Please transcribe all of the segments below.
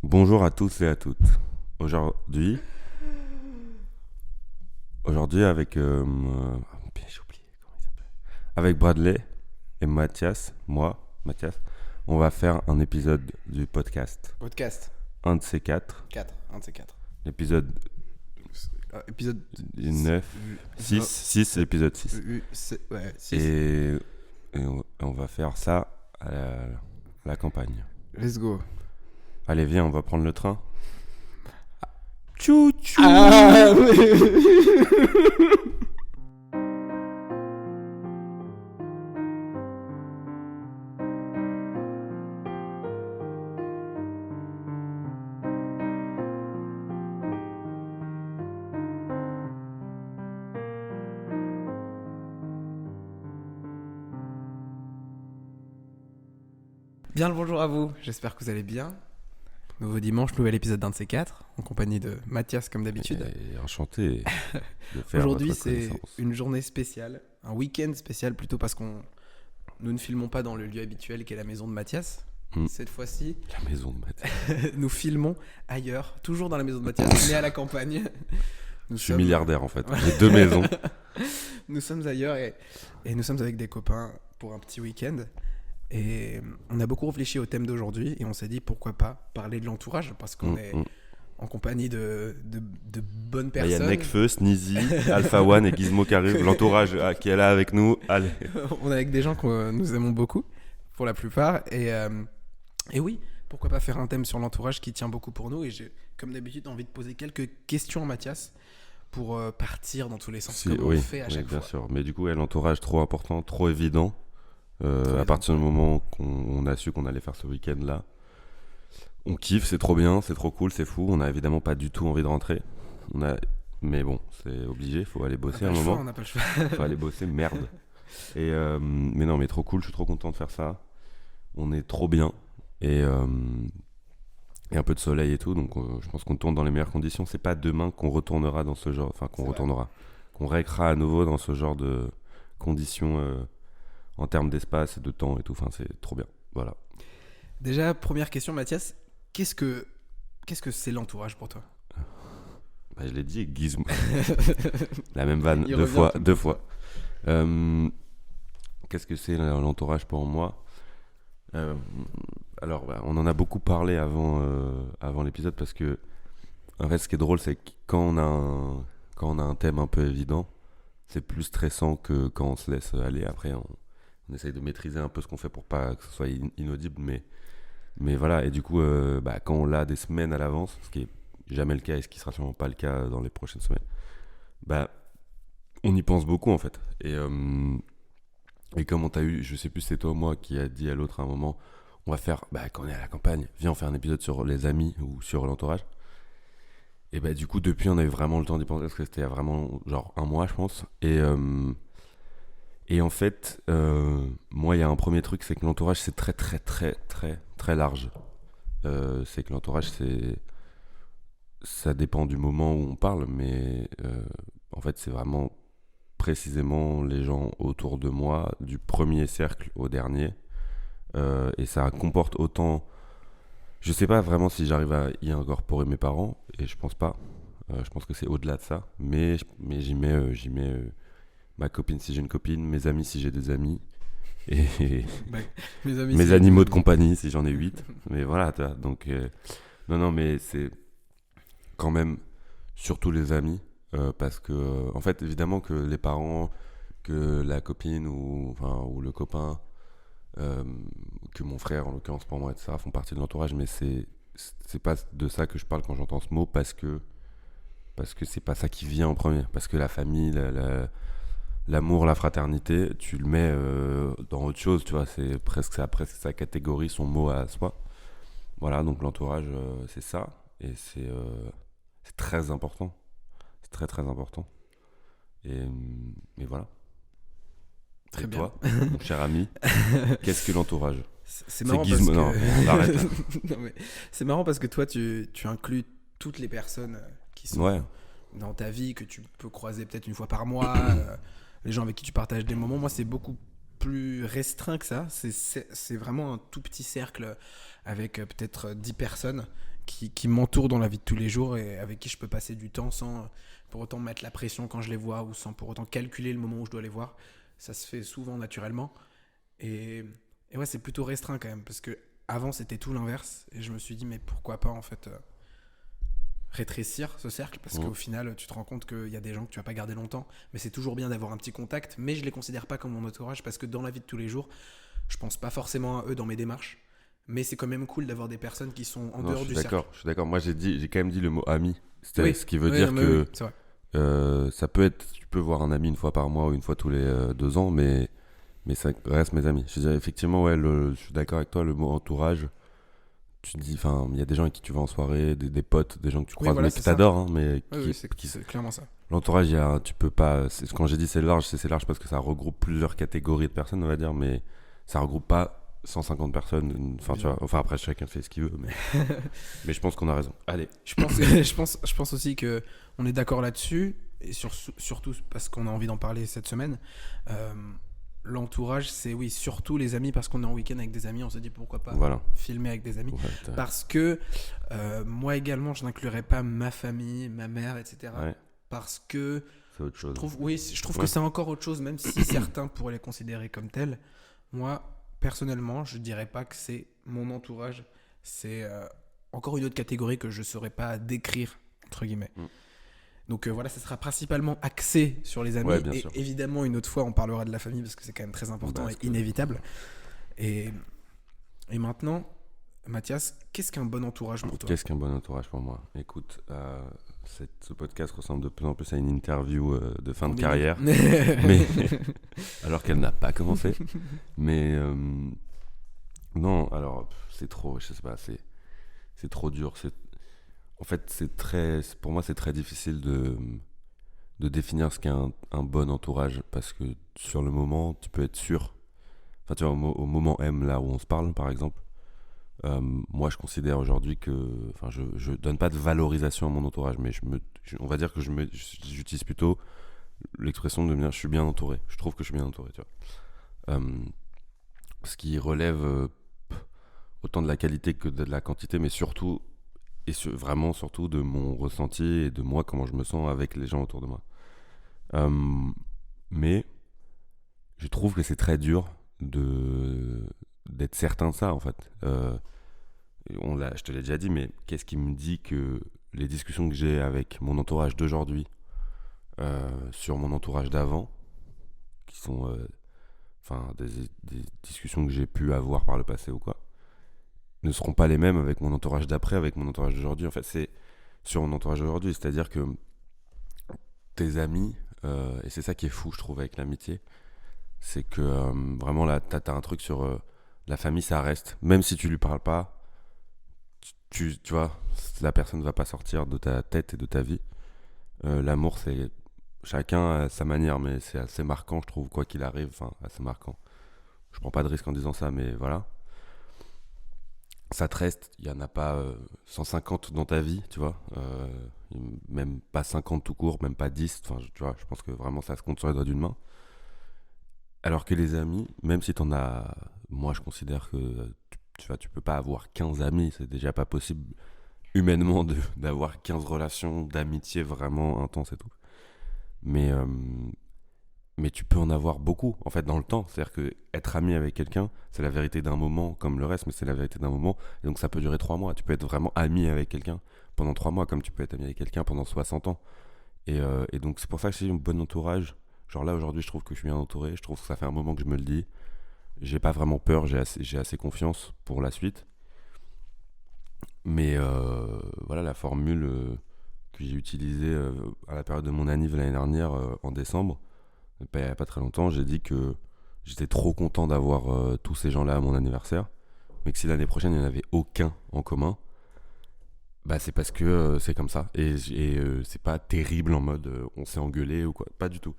Bonjour à tous et à toutes. Aujourd'hui, avec j'ai oublié comment il s'appelle. Avec Bradley et Mathias, Mathias, on va faire un épisode du podcast. Podcast. Un de ces quatre. 4. Un de ces 4. L'épisode Épisode 9, 6, épisode 6. Ouais, 6. Et on va faire ça à la campagne. Let's go. Allez, viens, on va prendre le train. Tchou tchou. Ah oui. Bien le bonjour à vous, j'espère que vous allez bien. Nouveau dimanche, nouvel épisode d'un de ces 4, en compagnie de Mathias comme d'habitude. Et enchanté de faire Aujourd'hui votre c'est connaissance. une journée spéciale, un week-end spécial plutôt parce que nous ne filmons pas dans le lieu habituel qui est la maison de Mathias. Cette fois-ci, La maison de Mathias. nous filmons ailleurs, toujours dans la maison de Mathias, mais à la campagne. Je suis milliardaire en fait. J'ai 2 maisons. Nous sommes ailleurs et nous sommes avec des copains pour un petit week-end. Et on a beaucoup réfléchi au thème d'aujourd'hui et on s'est dit pourquoi pas parler de l'entourage parce qu'on est en compagnie de bonnes Il personnes. y a Nekfeu, Sneezy, Alpha One et Gizmo qui arrivent. L'entourage qui est là avec nous. Allez. On est avec des gens que nous aimons beaucoup pour la plupart. Et oui, pourquoi pas faire un thème sur l'entourage qui tient beaucoup pour nous. Et j'ai, comme d'habitude, envie de poser quelques questions à Mathias pour partir dans tous les sens, comme on fait à chaque bien fois. sûr. Mais du coup, l'entourage trop important, trop évident. À partir du moment qu'on a su qu'on allait faire ce week-end-là, on kiffe, c'est trop bien, c'est trop cool, c'est fou. On n'a évidemment pas du tout envie de rentrer. Mais bon, c'est obligé, faut aller bosser un moment. On n'a pas le choix. Faut aller bosser, merde. Mais non, mais trop cool, je suis trop content de faire ça. On est trop bien. Et un peu de soleil et tout, donc je pense qu'on tourne dans les meilleures conditions. C'est pas demain qu'on retournera dans ce genre, qu'on récrera à nouveau dans ce genre de conditions en termes d'espace et de temps et tout. Enfin, c'est trop bien. Voilà. Déjà, première question, Mathias. Qu'est-ce que c'est l'entourage pour toi? Bah, je l'ai dit, Gizmo. La même vanne, Il deux fois. Qu'est-ce que c'est l'entourage pour moi? Alors, on en a beaucoup parlé avant l'épisode parce que, en fait, ce qui est drôle, c'est que quand on a un thème un peu évident, c'est plus stressant que quand on se laisse aller. Après, on essaye de maîtriser un peu ce qu'on fait pour pas que ce soit inaudible, mais voilà. Et du coup, quand on l'a des semaines à l'avance, ce qui est jamais le cas et ce qui sera sûrement pas le cas dans les prochaines semaines, on y pense beaucoup en fait. Et comme on t'a eu, je sais plus si c'est toi ou moi qui a dit à l'autre à un moment, on va faire, quand on est à la campagne, viens on fait un épisode sur les amis ou sur l'entourage. Et du coup depuis on a eu vraiment le temps d'y penser parce que c'était vraiment genre un mois je pense. Et en fait, moi il y a un premier truc, c'est que l'entourage c'est très très très très très large. C'est que l'entourage ça dépend du moment où on parle, mais en fait c'est vraiment précisément les gens autour de moi, du premier cercle au dernier. Et ça comporte autant... Je sais pas vraiment si j'arrive à y incorporer mes parents, et je pense pas. Je pense que c'est au-delà de ça. Mais j'y mets ma copine si j'ai une copine, mes amis si j'ai des amis, et mes animaux de compagnie si j'en ai 8. Mais voilà, donc... non, mais c'est quand même surtout les amis. Parce que, en fait, évidemment que les parents, que la copine ou le copain, que mon frère en l'occurrence pour moi, etc., font partie de l'entourage, mais c'est pas de ça que je parle quand j'entends ce mot, parce que c'est pas ça qui vient en premier. Parce que la famille, l'amour, la fraternité, tu le mets dans autre chose, tu vois, c'est presque sa catégorie, son mot à soi. Voilà, donc l'entourage, c'est ça, et c'est très important. Très très important. Et voilà. Très et bien. Toi, mon cher ami, qu'est-ce que l'entourage? C'est marrant Gizmo. parce que... Non, on arrête là. Non, mais c'est marrant parce que toi tu inclus toutes les personnes qui sont dans ta vie, que tu peux croiser peut-être une fois par mois, les gens avec qui tu partages des moments. Moi c'est beaucoup plus restreint que ça. C'est vraiment un tout petit cercle avec peut-être 10 personnes qui m'entourent dans la vie de tous les jours et avec qui je peux passer du temps sans pour autant mettre la pression quand je les vois ou sans pour autant calculer le moment où je dois les voir. Ça se fait souvent naturellement. Et, et ouais, c'est plutôt restreint quand même parce que avant c'était tout l'inverse et je me suis dit mais pourquoi pas en fait rétrécir ce cercle parce qu'au final tu te rends compte qu'il y a des gens que tu vas pas garder longtemps, mais c'est toujours bien d'avoir un petit contact, mais je les considère pas comme mon entourage parce que dans la vie de tous les jours je pense pas forcément à eux dans mes démarches, mais c'est quand même cool d'avoir des personnes qui sont en dehors du cercle. Je suis d'accord. Moi, j'ai quand même dit le mot ami. Oui, Ce qui veut oui, dire mais que oui, c'est vrai. ça peut être, tu peux voir un ami une fois par mois ou une fois tous les 2 ans, mais ça reste mes amis. Je veux dire, effectivement, ouais, je suis d'accord avec toi, le mot entourage, tu te dis, enfin, il y a des gens avec qui tu vas en soirée, des potes, des gens que tu Oui, croises, voilà, mais c'est qui ça. t'adorent, hein, mais Oui, oui, c'est clairement ça. l'entourage, tu peux pas, quand j'ai dit c'est large parce que ça regroupe plusieurs catégories de personnes, on va dire, mais ça regroupe pas 150 personnes, enfin, tu vois, enfin, après, chacun fait ce qu'il veut, mais je pense qu'on a raison. Allez. Je pense aussi que on est d'accord là-dessus et surtout parce qu'on a envie d'en parler cette semaine. Euh, L'entourage, c'est oui, surtout les amis parce qu'on est en week-end avec des amis, on se dit pourquoi pas Voilà. filmer avec des amis. Ouais, Parce que moi également, je n'inclurais pas ma famille, ma mère, etc. ouais, Parce que c'est autre chose. je trouve Ouais. que c'est encore autre chose, même si certains pourraient les considérer comme tels. Moi, personnellement, je dirais pas que c'est mon entourage. C'est encore une autre catégorie que je saurais pas décrire, entre guillemets. Donc voilà, ça sera principalement axé sur les amis. Ouais, bien et sûr. évidemment, une autre fois, on parlera de la famille parce que c'est quand même très important Parce et que- inévitable. Et, et maintenant, Mathias, qu'est-ce qu'un bon entourage pour toi? Qu'est-ce qu'un bon entourage pour moi? Écoute, ce podcast ressemble de plus en plus à une interview de fin de carrière, mais alors qu'elle n'a pas commencé. Mais non, alors c'est trop, je sais pas, c'est trop dur. En fait, pour moi, c'est très difficile de définir ce qu'est un bon entourage parce que sur le moment, tu peux être sûr. Enfin, tu vois, au moment M, là où on se parle, par exemple. Moi, je considère aujourd'hui que, enfin, je donne pas de valorisation à mon entourage, mais on va dire que j'utilise plutôt l'expression de me dire je suis bien entouré. Je trouve que je suis bien entouré, tu vois. Ce qui relève autant de la qualité que de la quantité, mais surtout vraiment surtout de mon ressenti et de moi comment je me sens avec les gens autour de moi. Mais je trouve que c'est très dur d'être certain de ça en fait. Je te l'ai déjà dit, mais qu'est-ce qui me dit que les discussions que j'ai avec mon entourage d'aujourd'hui sur mon entourage d'avant, qui sont des discussions que j'ai pu avoir par le passé ou quoi, ne seront pas les mêmes avec mon entourage d'après, avec mon entourage d'aujourd'hui. En fait, c'est sur mon entourage d'aujourd'hui, c'est-à-dire que tes amis, et c'est ça qui est fou, je trouve, avec l'amitié, c'est que vraiment là, t'as un truc sur la famille, ça reste. Même si tu lui parles pas, tu vois, la personne ne va pas sortir de ta tête et de ta vie. L'amour, c'est chacun à sa manière, mais c'est assez marquant, je trouve, quoi qu'il arrive, enfin, assez marquant. Je prends pas de risque en disant ça, mais voilà. Ça te reste, il n'y en a pas 150 dans ta vie, tu vois. Même pas 50 tout court, même pas 10. Enfin, tu vois, je pense que vraiment ça se compte sur les doigts d'une main. Alors que les amis, même si t'en as... Moi, je considère que tu peux pas avoir 15 amis. C'est déjà pas possible humainement d'avoir 15 relations d'amitié vraiment intenses et tout. Mais tu peux en avoir beaucoup, en fait, dans le temps. C'est-à-dire que être ami avec quelqu'un, c'est la vérité d'un moment, comme le reste, mais c'est la vérité d'un moment. Et donc, ça peut durer 3 mois. Tu peux être vraiment ami avec quelqu'un pendant 3 mois, comme tu peux être ami avec quelqu'un pendant 60 ans. Et donc, c'est pour ça que c'est un bon entourage. Genre là, aujourd'hui, je trouve que je suis bien entouré. Je trouve que ça fait un moment que je me le dis. J'ai pas vraiment peur, j'ai assez confiance pour la suite. Mais voilà, la formule que j'ai utilisée à la période de mon anniv l'année dernière, en décembre, il n'y a pas très longtemps, j'ai dit que j'étais trop content d'avoir tous ces gens-là à mon anniversaire, mais que si l'année prochaine il n'y en avait aucun en commun, bah c'est parce que c'est comme ça. Et c'est pas terrible en mode on s'est engueulé ou quoi, pas du tout.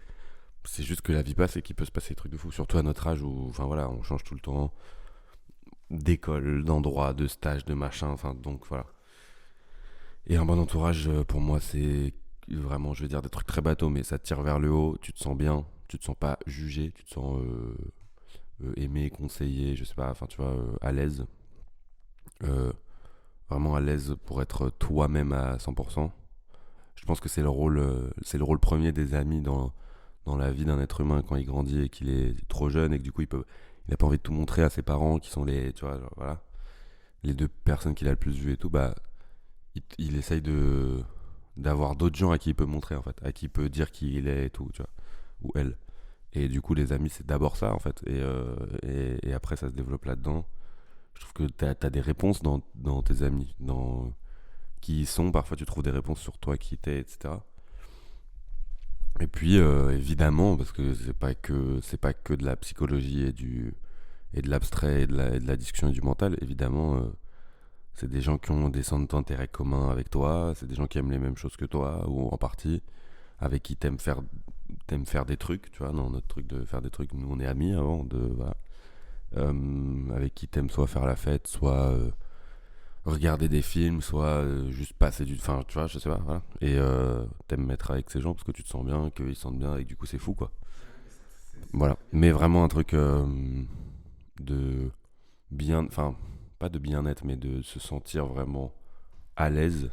C'est juste que la vie passe et qu'il peut se passer des trucs de fou, surtout à notre âge où, enfin voilà, on change tout le temps d'école, d'endroit, de stage, de machin, enfin donc voilà. Et un bon entourage, pour moi, c'est vraiment, je vais dire des trucs très bateaux, mais ça te tire vers le haut, tu te sens bien, tu te sens pas jugé, tu te sens aimer, conseiller, je sais pas, enfin tu vois, à l'aise. Euh, Vraiment à l'aise pour être toi-même à 100%. Je pense que c'est le rôle premier des amis dans la vie d'un être humain quand il grandit et qu'il est trop jeune et que du coup il a pas envie de tout montrer à ses parents qui sont les, tu vois, genre, voilà, les deux personnes qu'il a le plus vues et tout, bah il essaye d'avoir d'autres gens à qui il peut montrer en fait, à qui il peut dire qui il est et tout, tu vois, ou elle. Et du coup, les amis, c'est d'abord ça, en fait. Et après, ça se développe là-dedans. Je trouve que t'as des réponses dans tes amis, dans qui ils sont. Parfois, tu trouves des réponses sur toi, qui t'es, etc. Et puis, évidemment, parce que c'est pas que de la psychologie et de l'abstrait et de la discussion et du mental, évidemment, c'est des gens qui ont des centres d'intérêt communs avec toi, c'est des gens qui aiment les mêmes choses que toi, ou en partie, avec qui t'aimes faire des trucs, tu vois, dans notre truc de faire des trucs, nous on est amis avant, voilà. Avec qui t'aimes soit faire la fête, soit regarder des films, soit juste passer du... Enfin, tu vois, je sais pas, voilà. Et t'aimes être avec ces gens parce que tu te sens bien, qu'ils se sentent bien, et que du coup c'est fou, quoi. Voilà. Mais vraiment un truc de bien... Enfin, pas de bien-être, mais de se sentir vraiment à l'aise,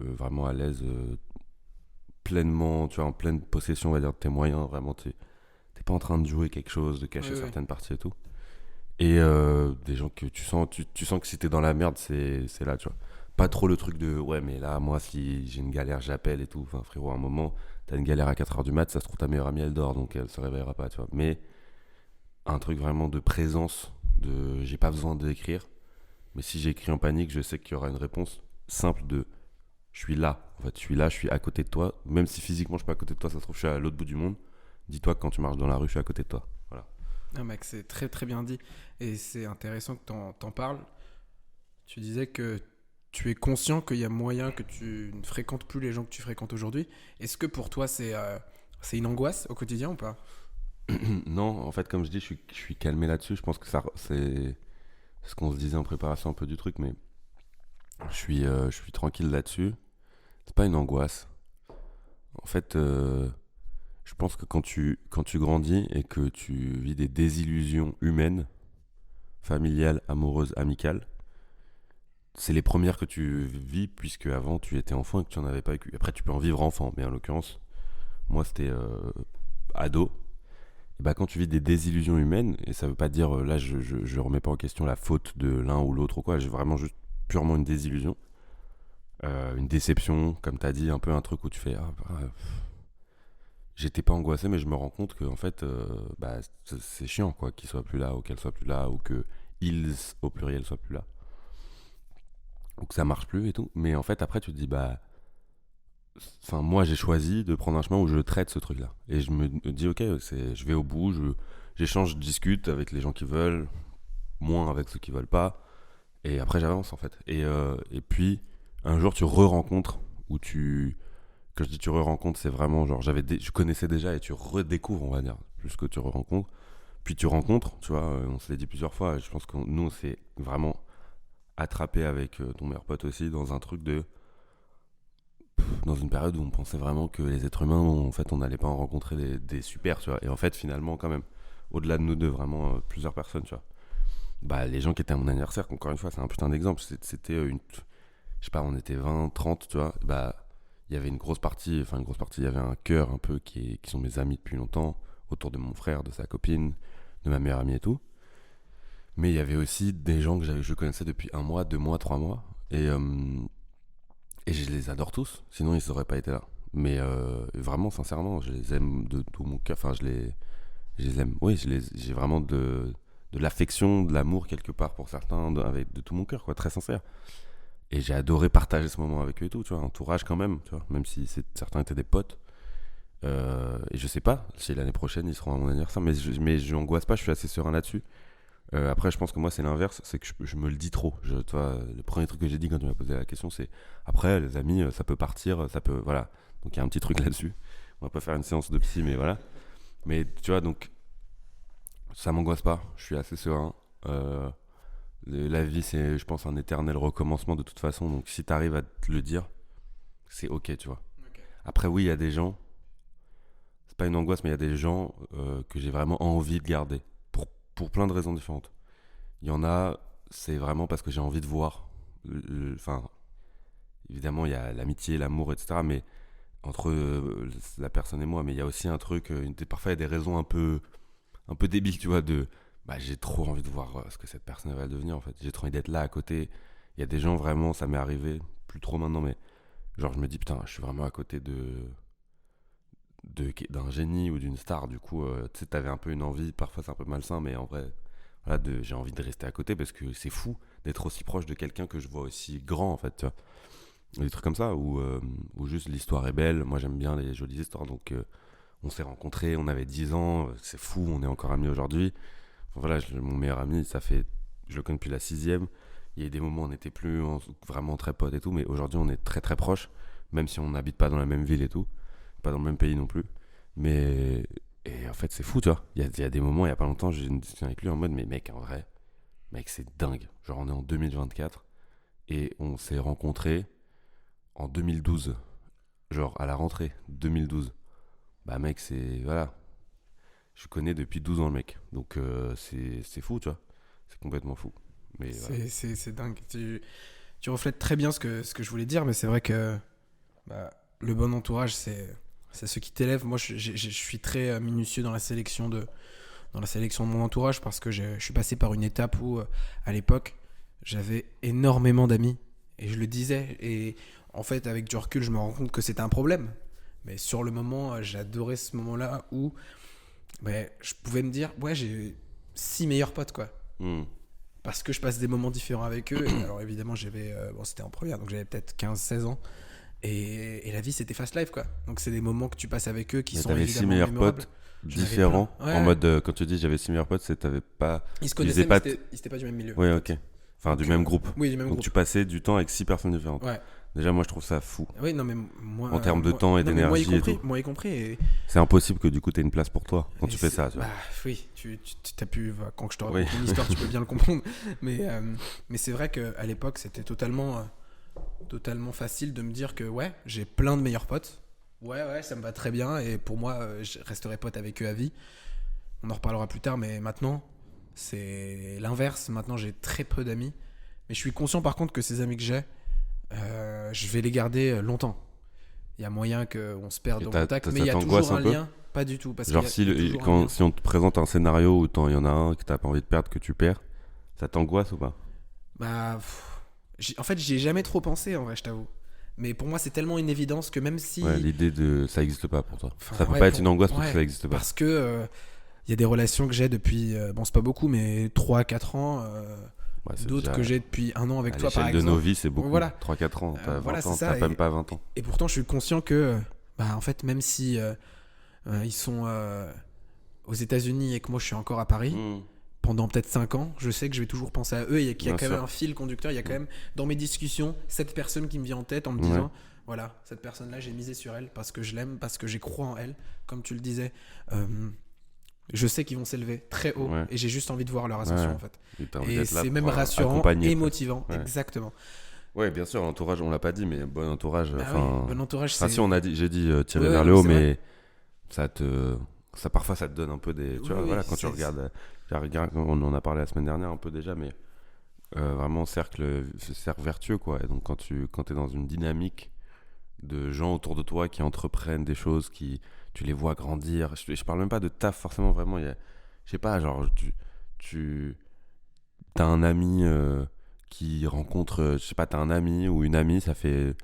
vraiment à l'aise, pleinement, tu vois, en pleine possession, on va dire, de tes moyens, vraiment, t'es pas en train de jouer quelque chose, de Oui, cacher oui. certaines parties et tout. Et des gens que tu sens que si t'es dans la merde, c'est là, tu vois. Pas trop le truc de ouais, mais là, moi, si j'ai une galère, j'appelle et tout. Enfin, frérot, à un moment, t'as une galère à 4h du mat, ça se trouve, ta meilleure amie, elle dort, donc elle se réveillera pas, tu vois. Mais un truc vraiment de présence, de j'ai pas besoin d'écrire, mais si j'écris en panique, je sais qu'il y aura une réponse simple de je suis là. En fait, je suis là, je suis à côté de toi. Même si physiquement, je suis pas à côté de toi, ça se trouve, je suis à l'autre bout du monde. Dis-toi que quand tu marches dans la rue, je suis à côté de toi. Voilà. Non, mec, c'est très très bien dit. Et c'est intéressant que t'en parles. Tu disais que tu es conscient qu'il y a moyen que tu ne fréquentes plus les gens que tu fréquentes aujourd'hui. Est-ce que pour toi, c'est une angoisse au quotidien ou pas? Non, en fait, comme je dis, je suis calmé là-dessus. Je pense que ça, c'est ce qu'on se disait en préparation un peu du truc, mais je suis tranquille là-dessus. C'est pas une angoisse. En fait, je pense que quand tu grandis et que tu vis des désillusions humaines, familiales, amoureuses, amicales, c'est les premières que tu vis puisque avant tu étais enfant et que tu n'en avais pas vécu. Après, tu peux en vivre enfant, mais en l'occurrence, moi c'était ado. Et bah, quand tu vis des désillusions humaines, et ça veut pas dire là je remets pas en question la faute de l'un ou l'autre ou quoi, j'ai vraiment juste purement une désillusion, une déception, comme t'as dit, un peu un truc où tu fais j'étais pas angoissé, mais je me rends compte que en fait, bah, c'est chiant quoi, qu'il soit plus là ou qu'elle soit plus là ou que ils au pluriel soient plus là ou que ça marche plus et tout. Mais en fait, après, tu te dis bah, enfin moi j'ai choisi de prendre un chemin où je traite ce truc-là et je me dis ok, je vais au bout, j'échange, je discute avec les gens qui veulent, moins avec ceux qui veulent pas, et après j'avance en fait. Et puis un jour tu re-rencontres ou tu quand je dis tu re-rencontres, c'est vraiment genre je connaissais déjà et tu redécouvres, on va dire, plus que tu re-rencontres. Puis tu rencontres, tu vois, on se l'est dit plusieurs fois, et je pense que nous on s'est vraiment attrapé avec ton meilleur pote aussi dans un truc de dans une période où on pensait vraiment que les êtres humains, en fait, on n'allait pas en rencontrer des super, tu vois. Et en fait, finalement, quand même, au-delà de nous deux, vraiment plusieurs personnes, tu vois. Bah, les gens qui étaient à mon anniversaire, encore une fois, c'est un putain d'exemple. C'était je sais pas, on était 20, 30, tu vois. Bah, il y avait une grosse partie, enfin, une grosse partie, il y avait un cœur un peu qui sont mes amis depuis longtemps, autour de mon frère, de sa copine, de ma meilleure amie et tout. Mais il y avait aussi des gens que je connaissais depuis 1 mois, 2 mois, 3 mois. Et je les adore tous, sinon ils n'auraient pas été là. Mais vraiment, sincèrement, je les aime de tout mon cœur. Enfin, je les aime. Oui, j'ai vraiment de l'affection, de l'amour quelque part pour certains, avec de tout mon cœur, quoi, très sincère. Et j'ai adoré partager ce moment avec eux et tout, tu vois, entourage quand même, tu vois, même si certains étaient des potes. Et je sais pas si l'année prochaine ils seront à mon anniversaire, mais je n'angoisse pas, je suis assez serein là-dessus. Après, je pense que moi, c'est l'inverse, c'est que je me le dis trop. Tu vois, le premier truc que j'ai dit quand tu m'as posé la question, c'est après, les amis, ça peut partir, ça peut. Voilà. Donc, il y a un petit truc là-dessus. On va pas faire une séance de psy, mais voilà. Mais tu vois, donc, ça m'angoisse pas. Je suis assez serein. Euh, la vie, c'est, je pense, un éternel recommencement de toute façon. Donc, si t'arrives à te le dire, c'est ok, tu vois. Ok. Après, oui, il y a des gens, c'est pas une angoisse, mais il y a des gens que j'ai vraiment envie de garder pour plein de raisons différentes. Il y en a, c'est vraiment parce que j'ai envie de voir. Enfin, évidemment, il y a l'amitié, l'amour, etc. Mais entre la personne et moi, mais il y a aussi un truc, parfois il y a des raisons un peu débiles, tu vois, j'ai trop envie de voir ce que cette personne va devenir en fait. J'ai trop envie d'être là à côté. Il y a des gens vraiment, ça m'est arrivé, plus trop maintenant, mais genre je me dis putain, je suis vraiment à côté d'un génie ou d'une star. Du coup, tu sais, t'avais un peu une envie, parfois c'est un peu malsain, mais en vrai, voilà, j'ai envie de rester à côté parce que c'est fou d'être aussi proche de quelqu'un que je vois aussi grand en fait, tu vois. Des trucs comme ça où juste l'histoire est belle. Moi j'aime bien les jolies histoires, donc on s'est rencontrés, on avait 10 ans, c'est fou, on est encore amis aujourd'hui. Enfin, voilà, mon meilleur ami, je le connais depuis la 6e. Il y a eu des moments où on n'était plus vraiment très potes et tout, mais aujourd'hui on est très très proches, même si on n'habite pas dans la même ville et tout, pas dans le même pays non plus. Et en fait c'est fou, tu vois. Il y a des moments, il y a pas longtemps, j'ai une discussion avec lui en mode, mais mec, en vrai, mec, c'est dingue. Genre on est en 2024 et on s'est rencontrés en 2012, genre à la rentrée 2012. Bah mec, voilà, je connais depuis 12 ans le mec, donc c'est fou, tu vois, c'est complètement fou. Mais voilà. C'est dingue. Tu reflètes très bien ce que je voulais dire, mais c'est vrai que bah, le bon entourage, c'est ce qui t'élève. Moi, je suis très minutieux dans la sélection dans la sélection de mon entourage parce que je suis passé par une étape où, à l'époque, j'avais énormément d'amis. Et je le disais. Et en fait, avec du recul, je me rends compte que c'était un problème. Mais sur le moment, j'adorais ce moment-là où je pouvais me dire, ouais, j'ai 6 meilleurs potes, quoi. Hmm. Parce que je passe des moments différents avec eux. Et alors évidemment, c'était en première, donc j'avais peut-être 15-16 ans. Et la vie, c'était fast life, quoi. Donc c'est des moments que tu passes avec eux qui Mais sont t'avais évidemment 6 meilleurs mémorables. potes J'en avais différents, plein. Ouais, en ouais. mode quand tu dis j'avais 6 meilleurs potes, c'est t'avais pas. Ils se Tu faisais connaissaient, pas. mais ils étaient pas du même milieu. Ouais, en ok. fait. Enfin, Donc, du même groupe. Oui, du même Donc groupe. tu passais du temps avec 6 personnes différentes. Ouais. Déjà, moi je trouve ça fou. Oui, non, mais moi. En termes de temps et non, mais d'énergie et tout. Moi y compris. C'est impossible que du coup t'aies une place pour toi quand Et tu fais ça, tu vois. Bah oui, tu t'as pu. Quand je te raconte Oui. une histoire, tu peux bien le comprendre. Mais c'est vrai qu'à l'époque, c'était totalement facile de me dire que ouais, j'ai plein de meilleurs potes. Ouais, ça me va très bien. Et pour moi, je resterai pote avec eux à vie. On en reparlera plus tard, mais maintenant, c'est l'inverse. Maintenant, j'ai très peu d'amis. Mais je suis conscient par contre que ces amis que j'ai, je vais les garder longtemps. Il y a moyen qu'on se perde Et en contact, mais ça il y a t'angoisse toujours un un peu lien. Pas du tout. Parce Genre qu'il y a toujours un lien. si on te présente un scénario où il y en a un que t'as pas envie de perdre, que tu perds, ça t'angoisse ou pas? Bah, en fait, j'y ai jamais trop pensé en vrai, je t'avoue. Mais pour moi, c'est tellement une évidence que même si. Ouais, l'idée de ça existe pas pour toi. Enfin, Ça peut ouais, pas être une angoisse parce ouais, que ça existe pas. Parce que il y a des relations que j'ai depuis, bon, c'est pas beaucoup, mais 3-4 ans. Ouais, c'est D'autres déjà, que j'ai depuis 1 an avec à toi, par l'échelle de exemple. nos vies, c'est beaucoup. Voilà. 3-4 ans, t'as 20 voilà, c'est ans, ça. t'as même pas 20 ans. Et pourtant, je suis conscient que, en fait, même si ils sont aux États-Unis et que moi je suis encore à Paris, Mmh. pendant peut-être 5 ans, je sais que je vais toujours penser à eux et qu'il y a Bien quand même sûr. un fil conducteur. Il y a quand même, dans mes discussions, cette personne qui me vient en tête en me disant voilà, cette personne-là, j'ai misé sur elle parce que je l'aime, parce que j'y crois en elle. Comme tu le disais, je sais qu'ils vont s'élever très haut et j'ai juste envie de voir leur ascension en fait. Et c'est même rassurant et motivant. Ouais. Exactement. Ouais, bien sûr, l'entourage, on l'a pas dit, mais bon entourage. Bah oui, bon entourage, c'est. Si, j'ai dit tirer Ouais, vers le non, haut, c'est mais parfois ça te donne un peu des. Tu vois, Oui, voilà, quand tu regardes, on en a parlé la semaine dernière un peu déjà, mais vraiment cercle vertueux, quoi. Et donc quand t'es dans une dynamique de gens autour de toi qui entreprennent des choses, tu les vois grandir. Je parle même pas de taf forcément, vraiment. Je sais pas, genre t'as un ami qui rencontre, je sais pas, t'as un ami ou une amie, ça fait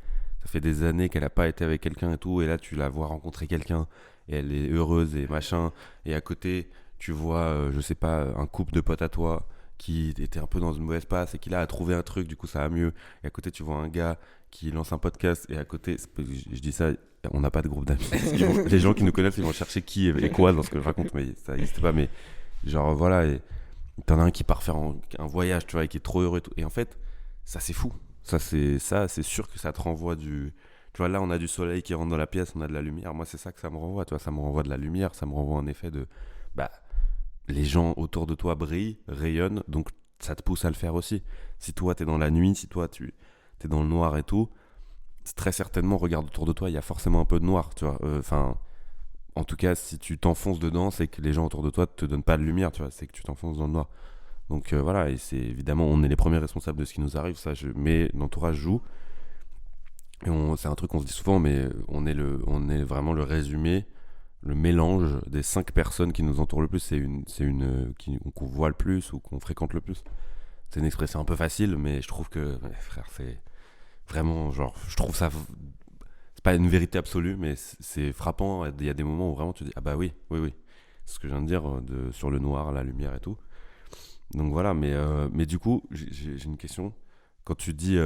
des années qu'elle a pas été avec quelqu'un et tout, et là tu la vois rencontrer quelqu'un et elle est heureuse et machin, et à côté tu vois, je sais pas, un couple de potes à toi qui était un peu dans une mauvaise passe et qui là a trouvé un truc, du coup ça va mieux, et à côté tu vois un gars qui lance un podcast, et à côté, je dis ça, on n'a pas de groupe d'amis, les gens qui nous connaissent ils vont chercher qui et quoi dans ce que je raconte, mais ça n'existe pas, mais genre voilà, et t'en as un qui part faire un voyage, tu vois, et qui est trop heureux et tout, et en fait ça c'est fou, c'est sûr que ça te renvoie du. Tu vois, là, on a du soleil qui rentre dans la pièce, on a de la lumière. Moi, c'est ça que ça me renvoie. Tu vois, ça me renvoie de la lumière, ça me renvoie un effet de. Bah, les gens autour de toi brillent, rayonnent, donc ça te pousse à le faire aussi. Si toi, t'es dans la nuit, si toi, t'es dans le noir et tout, très certainement, regarde autour de toi, il y a forcément un peu de noir, tu vois. Enfin, en tout cas, si tu t'enfonces dedans, c'est que les gens autour de toi te donnent pas de lumière, tu vois, c'est que tu t'enfonces dans le noir. Donc voilà, et c'est évidemment, on est les premiers responsables de ce qui nous arrive, mais l'entourage joue. Et c'est un truc qu'on se dit souvent, mais on est vraiment le résumé, le mélange des 5 personnes qui nous entourent le plus. Qu'on voit le plus ou qu'on fréquente le plus. C'est une expression un peu facile, mais je trouve que, ouais, frère, c'est vraiment, genre, je trouve ça. C'est pas une vérité absolue, mais c'est frappant. Il y a des moments où vraiment tu dis, ah bah oui, oui, oui. C'est ce que je viens de dire sur le noir, la lumière et tout. Donc voilà, mais du coup, j'ai une question. Quand tu dis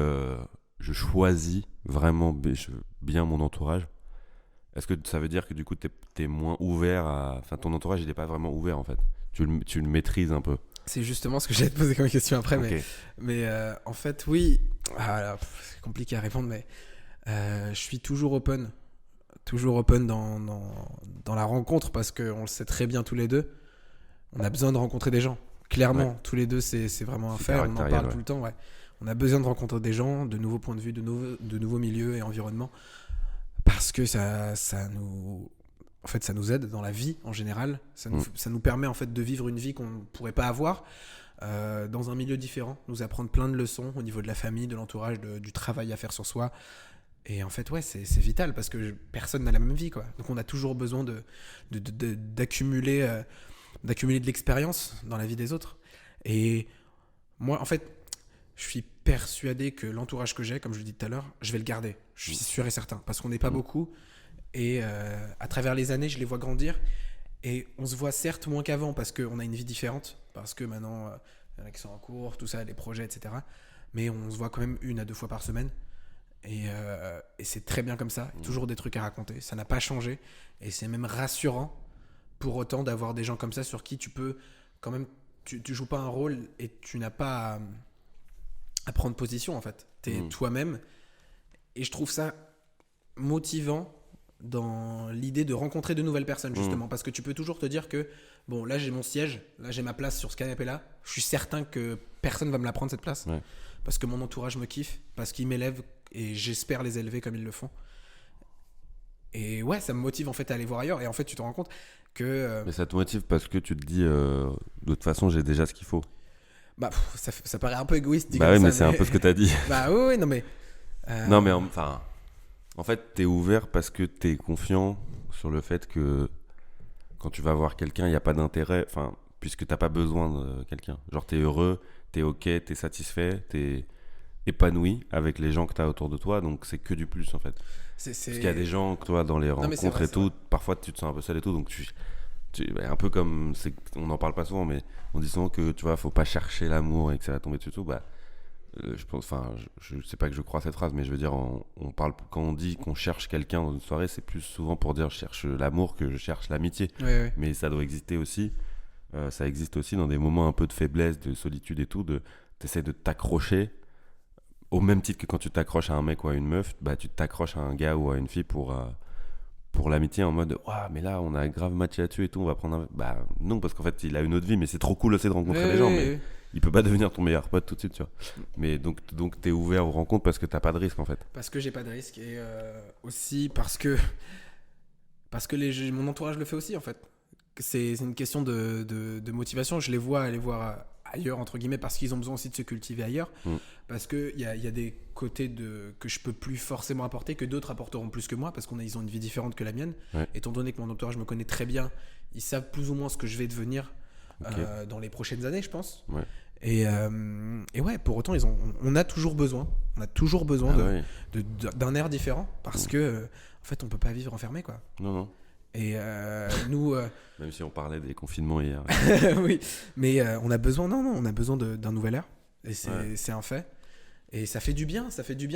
je choisis vraiment bien mon entourage, est-ce que ça veut dire que du coup t'es moins ouvert à. Enfin, ton entourage il est pas vraiment ouvert en fait. Tu le maîtrises un peu. C'est justement ce que j'allais te poser comme question après, Ok. mais en fait, oui. C'est compliqué à répondre, mais je suis toujours open. Toujours open dans la rencontre parce qu'on le sait très bien tous les deux. On a besoin de rencontrer des gens. Clairement, Ouais. tous les deux, c'est vraiment un C'est fait. On en caractériel, parle ouais. tout le temps. Ouais. On a besoin de rencontrer des gens, de nouveaux points de vue, de nouveaux milieux et environnements. Parce que ça nous aide dans la vie en général. Ça nous permet en fait de vivre une vie qu'on ne pourrait pas avoir dans un milieu différent. Nous apprendre plein de leçons au niveau de la famille, de l'entourage, du travail à faire sur soi. Et en fait, ouais, c'est vital parce que personne n'a la même vie, quoi. Donc on a toujours besoin d'accumuler de l'expérience dans la vie des autres. Et moi, en fait, je suis persuadé que l'entourage que j'ai, comme je le dis tout à l'heure, je vais le garder. Je suis sûr et certain parce qu'on n'est pas beaucoup. Et à travers les années, je les vois grandir. Et on se voit certes moins qu'avant parce qu'on a une vie différente. Parce que maintenant, il y en a qui sont en cours, tout ça, les projets, etc. Mais on se voit quand même 1 à 2 fois par semaine. Et c'est très bien comme ça. Il y a toujours des trucs à raconter. Ça n'a pas changé. Et c'est même rassurant pour autant d'avoir des gens comme ça sur qui tu peux quand même. Tu joues pas un rôle et tu n'as pas à prendre position en fait. Tu es toi-même. Et je trouve ça motivant dans l'idée de rencontrer de nouvelles personnes justement parce que tu peux toujours te dire que bon là j'ai mon siège, là j'ai ma place sur ce canapé là, je suis certain que personne va me la prendre cette place parce que mon entourage me kiffe, parce qu'ils m'élèvent et j'espère les élever comme ils le font. Et ouais, ça me motive en fait à aller voir ailleurs et en fait tu te rends compte que Mais ça te motive parce que tu te dis de toute façon j'ai déjà ce qu'il faut. ça paraît un peu égoïste dit Bah comme oui, mais ça, c'est un peu ce que t'as dit. bah oui non mais Non mais enfin, en fait t'es ouvert parce que t'es confiant sur le fait que quand tu vas voir quelqu'un, il n'y a pas d'intérêt, enfin, puisque t'as pas besoin de quelqu'un. Genre t'es heureux, t'es ok, t'es satisfait, t'es épanoui avec les gens que t'as autour de toi, donc c'est que du plus en fait. Parce qu'il y a des gens que toi dans les Non, mais c'est rencontres vrai, et c'est tout, vrai. parfois tu te sens un peu seul et tout, donc un peu comme, on n'en parle pas souvent, mais on dit souvent que tu vois, faut pas chercher l'amour et que ça va tomber dessus tout, bah je pense, enfin, je sais pas que je crois à cette phrase, mais je veux dire, on parle, quand on dit qu'on cherche quelqu'un dans une soirée, c'est plus souvent pour dire je cherche l'amour que je cherche l'amitié. Ouais. Mais ça doit exister aussi. Ça existe aussi dans des moments un peu de faiblesse, de solitude et tout. T'essaies de t'accrocher au même titre que quand tu t'accroches à un mec ou à une meuf, bah tu t'accroches à un gars ou à une fille pour l'amitié en mode waouh, mais là on a grave matché là-dessus et tout, on va prendre un. Bah non, parce qu'en fait il a une autre vie, mais c'est trop cool aussi de rencontrer les gens, mais il peut pas devenir ton meilleur pote tout de suite, tu vois. Mais donc t'es ouvert aux rencontres parce que t'as pas de risque en fait. Parce que j'ai pas de risque et aussi parce que mon entourage le fait aussi en fait. C'est une question de motivation. Je les vois aller voir ailleurs entre guillemets parce qu'ils ont besoin aussi de se cultiver ailleurs. Parce que il y a des côtés que je peux plus forcément apporter que d'autres apporteront plus que moi parce ils ont une vie différente que la mienne. Ouais. Étant donné que mon entourage me connaît très bien, ils savent plus ou moins ce que je vais devenir dans les prochaines années, je pense. Ouais. Et ouais, pour autant, on a toujours besoin. On a toujours besoin Ah ouais. d'un air différent parce que en fait, on peut pas vivre enfermé, quoi. Non, non. Et nous, Même si on parlait des confinements hier. oui, mais on a besoin, non, on a besoin d'un nouvel air. Et Ouais. c'est un fait. Et ça fait du bien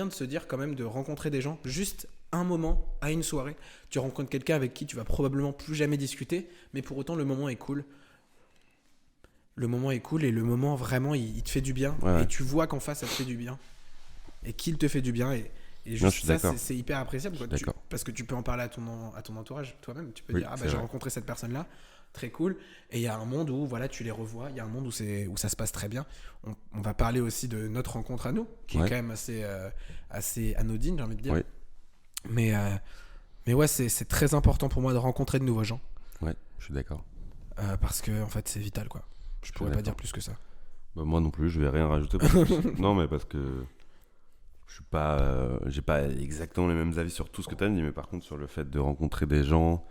de se dire quand même de rencontrer des gens. Juste un moment, à une soirée, tu rencontres quelqu'un avec qui tu vas probablement plus jamais discuter, mais pour autant le moment est cool. Le moment est cool et le moment vraiment il te fait du bien. Ouais. Et tu vois qu'en face ça te fait du bien. Et qu'il te fait du bien. Et Non, juste je suis ça, d'accord. c'est hyper appréciable. Quoi. D'accord. Parce que tu peux en parler à ton entourage toi-même. Tu peux Oui, dire, c'est j'ai vrai. rencontré cette personne-là, très cool. Et il y a un monde où voilà, tu les revois. Il y a un monde où ça se passe très bien. On va parler aussi de notre rencontre à nous, qui est quand même assez anodine, j'ai envie de dire. Oui. Mais Mais ouais, c'est très important pour moi de rencontrer de nouveaux gens. Ouais, je suis d'accord. Parce que, en fait, c'est vital, quoi. Je Je suis pourrais pas dire d'accord. plus que ça. Bah, moi non plus, je vais rien rajouter parce que non, mais parce que je suis pas, j'ai pas exactement les mêmes avis sur tout ce que tu as dit, mais par contre sur le fait de rencontrer des gens,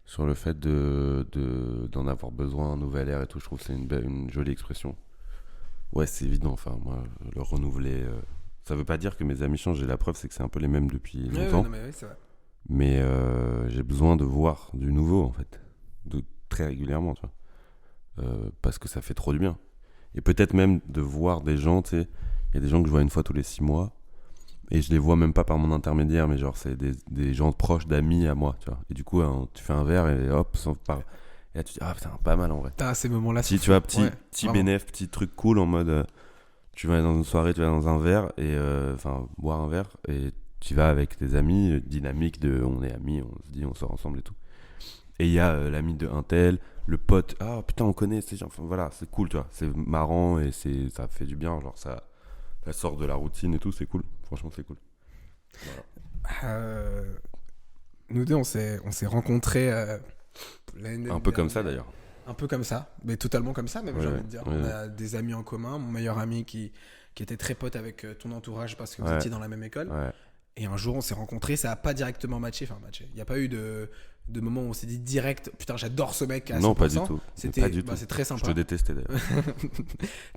sur le fait d'en avoir besoin, un nouvel air et tout, je trouve que c'est une jolie expression. Ouais, c'est évident. Enfin, moi, le renouveler, ça veut pas dire que mes amis changent. Et la preuve, c'est que c'est un peu les mêmes depuis Ouais, longtemps. non, mais ouais, c'est vrai. Mais j'ai besoin de voir du nouveau en fait, très régulièrement, tu vois. Parce que ça fait trop du bien. Et peut-être même de voir des gens, tu sais, il y a des gens que je vois une fois tous les 6 mois, et je les vois même pas par mon intermédiaire, mais genre c'est des gens proches d'amis à moi, tu vois. Et du coup, hein, tu fais un verre et hop, sans parler. Et là tu te dis, ah putain, pas mal en vrai. Putain, ces moments-là sont Tu vois, fous. Ouais, petit vraiment. bénéf, petit truc cool en mode, tu vas dans une soirée, tu vas dans un verre, et enfin, boire un verre, et tu vas avec tes amis, dynamique de on est amis, on se dit, on sort ensemble et tout. Et il y a l'ami de un tel, le pote, ah putain, on connaît ces gens. Enfin, voilà, c'est cool, tu vois. C'est marrant et ça fait du bien. Genre, ça sort de la routine et tout, c'est cool. Franchement, c'est cool. Voilà. Euh, Nous deux, on s'est rencontrés l'année Un peu comme ça dernière. d'ailleurs. Un peu comme ça, mais totalement comme ça, même Ouais, j'ai ouais, envie de dire. On ouais, a des amis en commun, mon meilleur ami qui était très pote avec ton entourage parce que vous ouais, étiez dans la même école. ouais. Et un jour, on s'est rencontrés, ça n'a pas directement matché. Enfin, matché. Il n'y a pas eu de moment où on s'est dit direct, putain, j'adore ce mec à Non, pas du 100%. tout. C'était, Pas du bah, tout. c'est très Je te sympa. détestais d'ailleurs.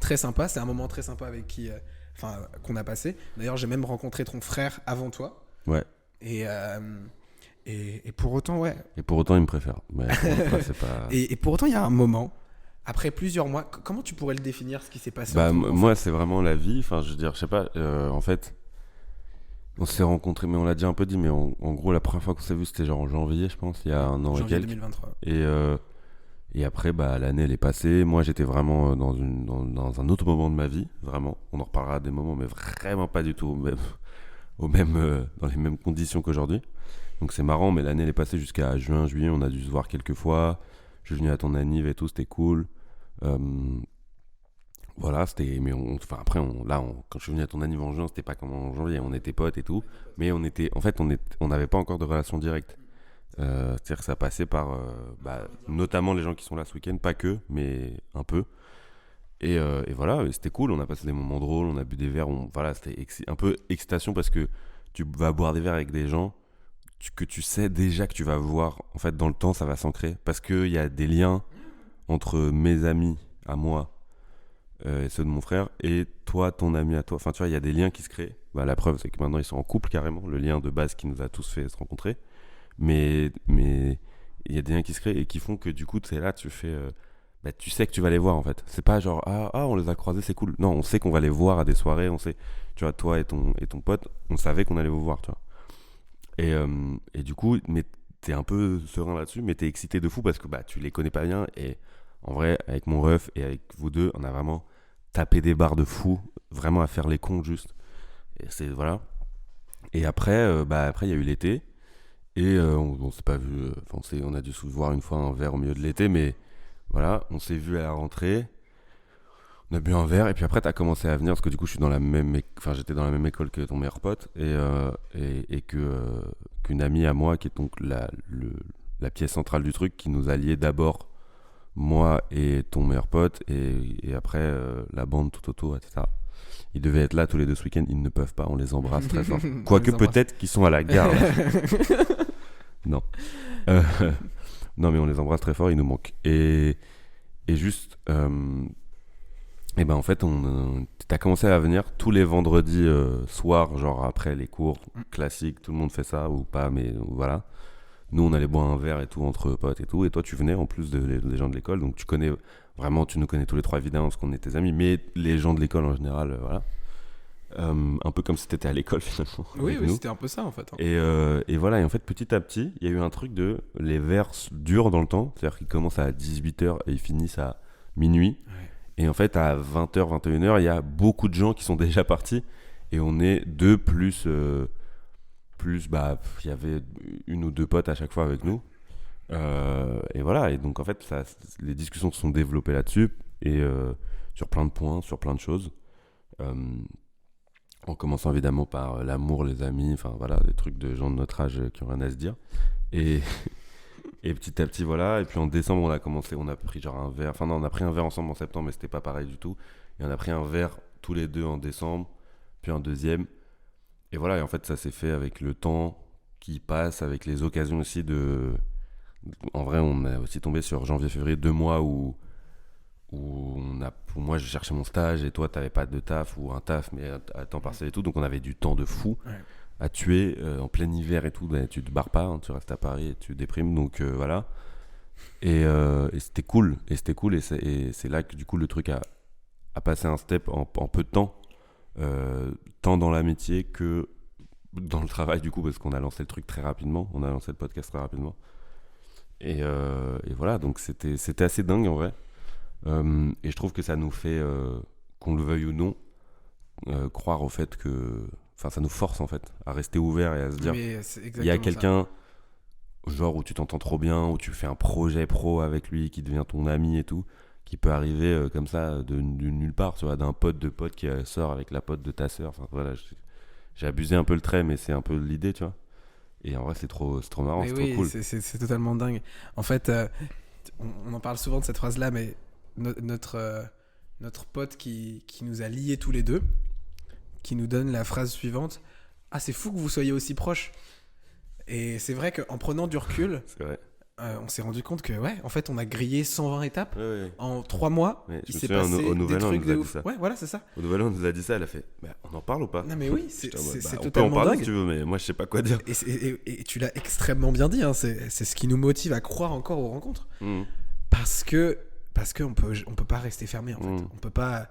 Très sympa, c'est un moment très sympa avec qui, enfin, qu'on a passé. D'ailleurs, j'ai même rencontré ton frère avant toi. Ouais. Et, et pour autant, ouais. Et pour autant, il me préfère. Mais après, c'est pas. Et pour autant, il y a un moment, après plusieurs mois, comment tu pourrais le définir, ce qui s'est passé Bah, entre nous en moi, fait. c'est vraiment la vie. Enfin, je veux dire, je sais pas. En fait, on s'est rencontrés, mais on l'a déjà un peu dit. Mais en gros, la première fois qu'on s'est vu, c'était genre en janvier, je pense, il y a un an et Janvier quelques. 2023. Et après, bah, l'année, elle est passée. Moi, j'étais vraiment dans un autre moment de ma vie, vraiment. On en reparlera des moments, mais vraiment pas du tout dans les mêmes conditions qu'aujourd'hui. Donc c'est marrant, mais l'année, elle est passée jusqu'à juin, juillet. On a dû se voir quelques fois. Je suis venu à ton anniv et tout, c'était cool. Euh, voilà, c'était. Mais enfin, après, quand je suis venu à ton anniv en juin, c'était pas comme en janvier. On était potes et tout. Mais on était. En fait, on n'avait pas encore de relation directe. C'est-à-dire que ça passait par bah, notamment les gens qui sont là ce week-end, pas que, mais un peu. Et voilà, et c'était cool, on a passé des moments drôles, on a bu des verres, voilà, c'était un peu excitation parce que tu vas boire des verres avec des gens que tu sais déjà que tu vas voir, en fait dans le temps ça va s'ancrer, parce qu'il y a des liens entre mes amis à moi et ceux de mon frère, et toi, ton ami à toi, enfin tu vois, il y a des liens qui se créent. Bah, la preuve c'est que maintenant ils sont en couple carrément, le lien de base qui nous a tous fait se rencontrer. Mais il y a des liens qui se créent et qui font que du coup, tu sais, là, tu fais. Bah, tu sais que tu vas les voir en fait. C'est pas genre, on les a croisés, c'est cool. Non, on sait qu'on va les voir à des soirées, on sait. Tu vois, toi et ton pote, on savait qu'on allait vous voir, tu vois. Et du coup, mais t'es un peu serein là-dessus, mais t'es excité de fou parce que bah, tu les connais pas bien. Et en vrai, avec mon ref et avec vous deux, on a vraiment tapé des barres de fou, vraiment à faire les cons juste. Et c'est, voilà. Et après, après, il y a eu l'été. Et on s'est pas vu, enfin on a dû se voir une fois un verre au milieu de l'été, mais voilà, on s'est vu à la rentrée, on a bu un verre, et puis après t'as commencé à venir, parce que du coup je suis dans la même, enfin j'étais dans la même école que ton meilleur pote, et qu'une amie à moi, qui est donc la pièce centrale du truc, qui nous alliait d'abord moi et ton meilleur pote, et après la bande tout autour, etc. Ils devaient être là tous les deux ce week-end, ils ne peuvent pas, on les embrasse très fort. On Quoique les embrasse. peut-être qu'ils sont à la gare. Là. Non. Euh, non, mais on les embrasse très fort, ils nous manquent. Et juste, et ben en fait, t'as commencé à venir tous les vendredis soirs, genre après les cours classiques, tout le monde fait ça ou pas, mais voilà. Nous, on allait boire un verre et tout entre potes et tout, et toi, tu venais en plus des gens de l'école, donc tu nous connais tous les trois évidemment parce qu'on est tes amis, mais les gens de l'école en général, voilà. Un peu comme si t'étais à l'école finalement. Oui, avec oui, nous. c'était un peu ça en fait. Hein. Et voilà, et en fait, petit à petit, il y a eu un truc de. Les vers durent dans le temps, c'est-à-dire qu'ils commencent à 18h et ils finissent à minuit. Ouais. Et en fait, à 20h, 21h, il y a beaucoup de gens qui sont déjà partis. Et on est deux plus. Bah, il y avait une ou deux potes à chaque fois avec nous. Et voilà, et donc en fait, les discussions se sont développées là-dessus. Et sur plein de points, sur plein de choses. En commençant évidemment par l'amour, les amis, enfin voilà, des trucs de gens de notre âge qui ont rien à se dire. Et, et petit à petit, voilà. Et puis en décembre, on a pris genre un verre. Enfin non, on a pris un verre ensemble en septembre, mais c'était pas pareil du tout. Et on a pris un verre tous les deux en décembre, puis un deuxième. Et voilà, et en fait, ça s'est fait avec le temps qui passe, avec les occasions aussi de. En vrai, on a aussi tombé sur janvier-février, 2 mois où moi je cherchais mon stage et toi t'avais pas de taf ou un taf mais à temps partiel et tout, donc on avait du temps de fou Ouais. à tuer en plein hiver et tout. Ben, tu te barres pas, hein, tu restes à Paris et tu déprimes, donc voilà. Et c'était cool, et c'est là que du coup le truc a passé un step en peu de temps, tant dans l'amitié que dans le travail du coup, parce qu'on a lancé le truc très rapidement, on a lancé le podcast très rapidement, et voilà, donc c'était assez dingue en vrai. Et je trouve que ça nous fait, qu'on le veuille ou non, croire au fait que. Enfin, ça nous force en fait à rester ouvert et à se dire Mais c'est il y a exactement quelqu'un, genre où tu t'entends trop bien, où tu fais un projet pro avec lui qui devient ton ami et tout, qui peut arriver comme ça de nulle part, tu vois, d'un pote de pote qui sort avec la pote de ta sœur. Enfin, voilà, j'ai abusé un peu le trait, mais c'est un peu l'idée, tu vois. Et en vrai, c'est trop marrant, Mais c'est oui, trop cool. c'est totalement dingue. En fait, on en parle souvent de cette phrase-là, mais notre pote qui nous a liés tous les deux, qui nous donne la phrase suivante: Ah, c'est fou que vous soyez aussi proches. Et c'est vrai qu'en prenant du recul, C'est vrai. on s'est rendu compte que, ouais, en fait, on a grillé 120 étapes. Ouais, ouais. En 3 mois, Ouais, je il me s'est souviens, passé au des Nouvel An, on trucs nous a de dit ouf. ça. Ouais, voilà, c'est ça. Au Nouvel An, on nous a dit ça, elle a fait bah, on en parle ou pas? Non, mais oui, J'étais en mode, c'est on totalement peut en parler dingue. si tu veux, mais moi je sais pas quoi dire. Et tu l'as extrêmement bien dit, hein, c'est ce qui nous motive à croire encore aux rencontres. Mmh. Parce qu'on peut pas rester fermé, en fait. Mmh. On peut pas.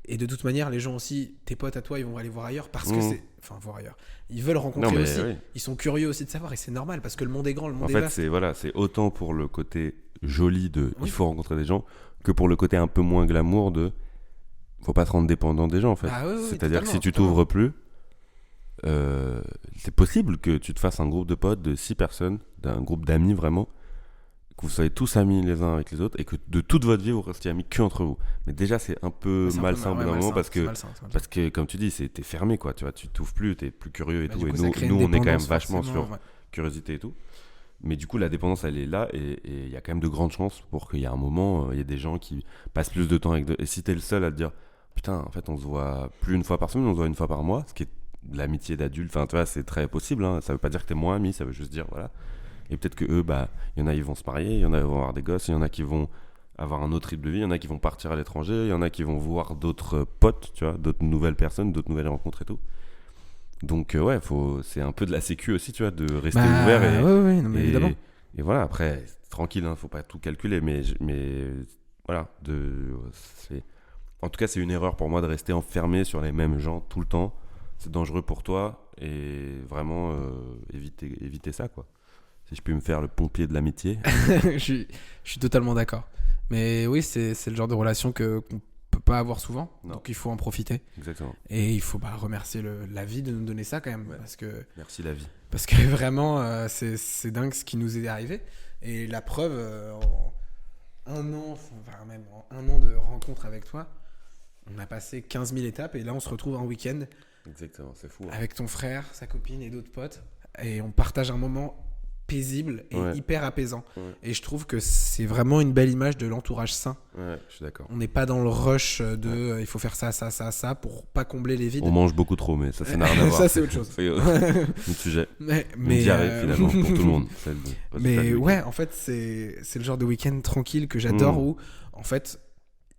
Et de toute manière, les gens aussi, tes potes à toi, ils vont aller voir ailleurs parce que c'est. Enfin, voir ailleurs. Ils veulent rencontrer Non, mais aussi. oui. Ils sont curieux aussi de savoir, et c'est normal parce que le monde est grand, le monde En est fait, vaste. c'est autant pour le côté joli de Oui. il faut rencontrer des gens que pour le côté un peu moins glamour de faut pas te rendre dépendant des gens en fait. Ah oui, oui, C'est-à-dire que si tu totalement. t'ouvres plus, c'est possible que tu te fasses un groupe de potes de 6 personnes, d'un groupe d'amis vraiment, que vous soyez tous amis les uns avec les autres et que de toute votre vie vous restiez amis que entre vous. Mais déjà c'est un peu Ouais, c'est un peu malsain au bout ouais, d'un moment malsain, parce c'est que malsain, c'est malsain. parce que comme tu dis t'es fermé quoi, tu vois, tu t'ouvres plus, t'es plus curieux et Bah, tout, du et coup, ça crée nous une on est quand même dépendance, vachement forcément, sur ouais. curiosité et tout. Mais du coup, la dépendance, elle est là et il y a quand même de grandes chances pour qu'il y ait un moment, il y ait des gens qui passent plus de temps avec. Et si t'es le seul à te dire, putain, en fait, on se voit plus une fois par semaine, on se voit une fois par mois, ce qui est de l'amitié d'adulte, enfin, tu vois, c'est très possible, hein. Ça veut pas dire que t'es moins ami, ça veut juste dire, voilà. Et peut-être que eux, bah, il y en a, ils vont se marier, il y en a, ils vont avoir des gosses, il y en a qui vont avoir un autre rythme de vie, il y en a qui vont partir à l'étranger, il y en a qui vont voir d'autres potes, tu vois, d'autres nouvelles personnes, d'autres nouvelles rencontres et tout. Donc, ouais, c'est un peu de la sécu aussi, tu vois, de rester ouvert et. Ouais, non, mais Et, évidemment. et voilà, après, tranquille, hein, faut pas tout calculer, mais voilà, en tout cas, c'est une erreur pour moi de rester enfermé sur les mêmes gens tout le temps. C'est dangereux pour toi et vraiment éviter ça, quoi. Si je peux me faire le pompier de l'amitié. Je suis totalement d'accord. Mais oui, c'est le genre de relation qu'on peut pas avoir souvent. Non. Donc il faut en profiter. Exactement. Et il faut remercier la vie de nous donner ça quand même. Ouais. Merci la vie. Parce que vraiment, c'est dingue ce qui nous est arrivé. Et la preuve, en un an, enfin même en un an de rencontre avec toi, on a passé 15 000 étapes. Et là, on se retrouve un week-end Exactement, c'est fou. Hein. avec ton frère, sa copine et d'autres potes. Et on partage un moment paisible et Ouais. hyper apaisant. Ouais. Et je trouve que c'est vraiment une belle image de l'entourage sain. Ouais, je suis d'accord. On n'est pas dans le rush de il faut faire ça pour pas combler les vides. On mange beaucoup trop, mais ça n'a rien à voir. Ça, c'est autre chose. C'est un sujet. Mais Une diarrhée, finalement, pour tout le monde. Mais ouais, en fait, c'est le genre de week-end tranquille que j'adore Mmh. où, en fait,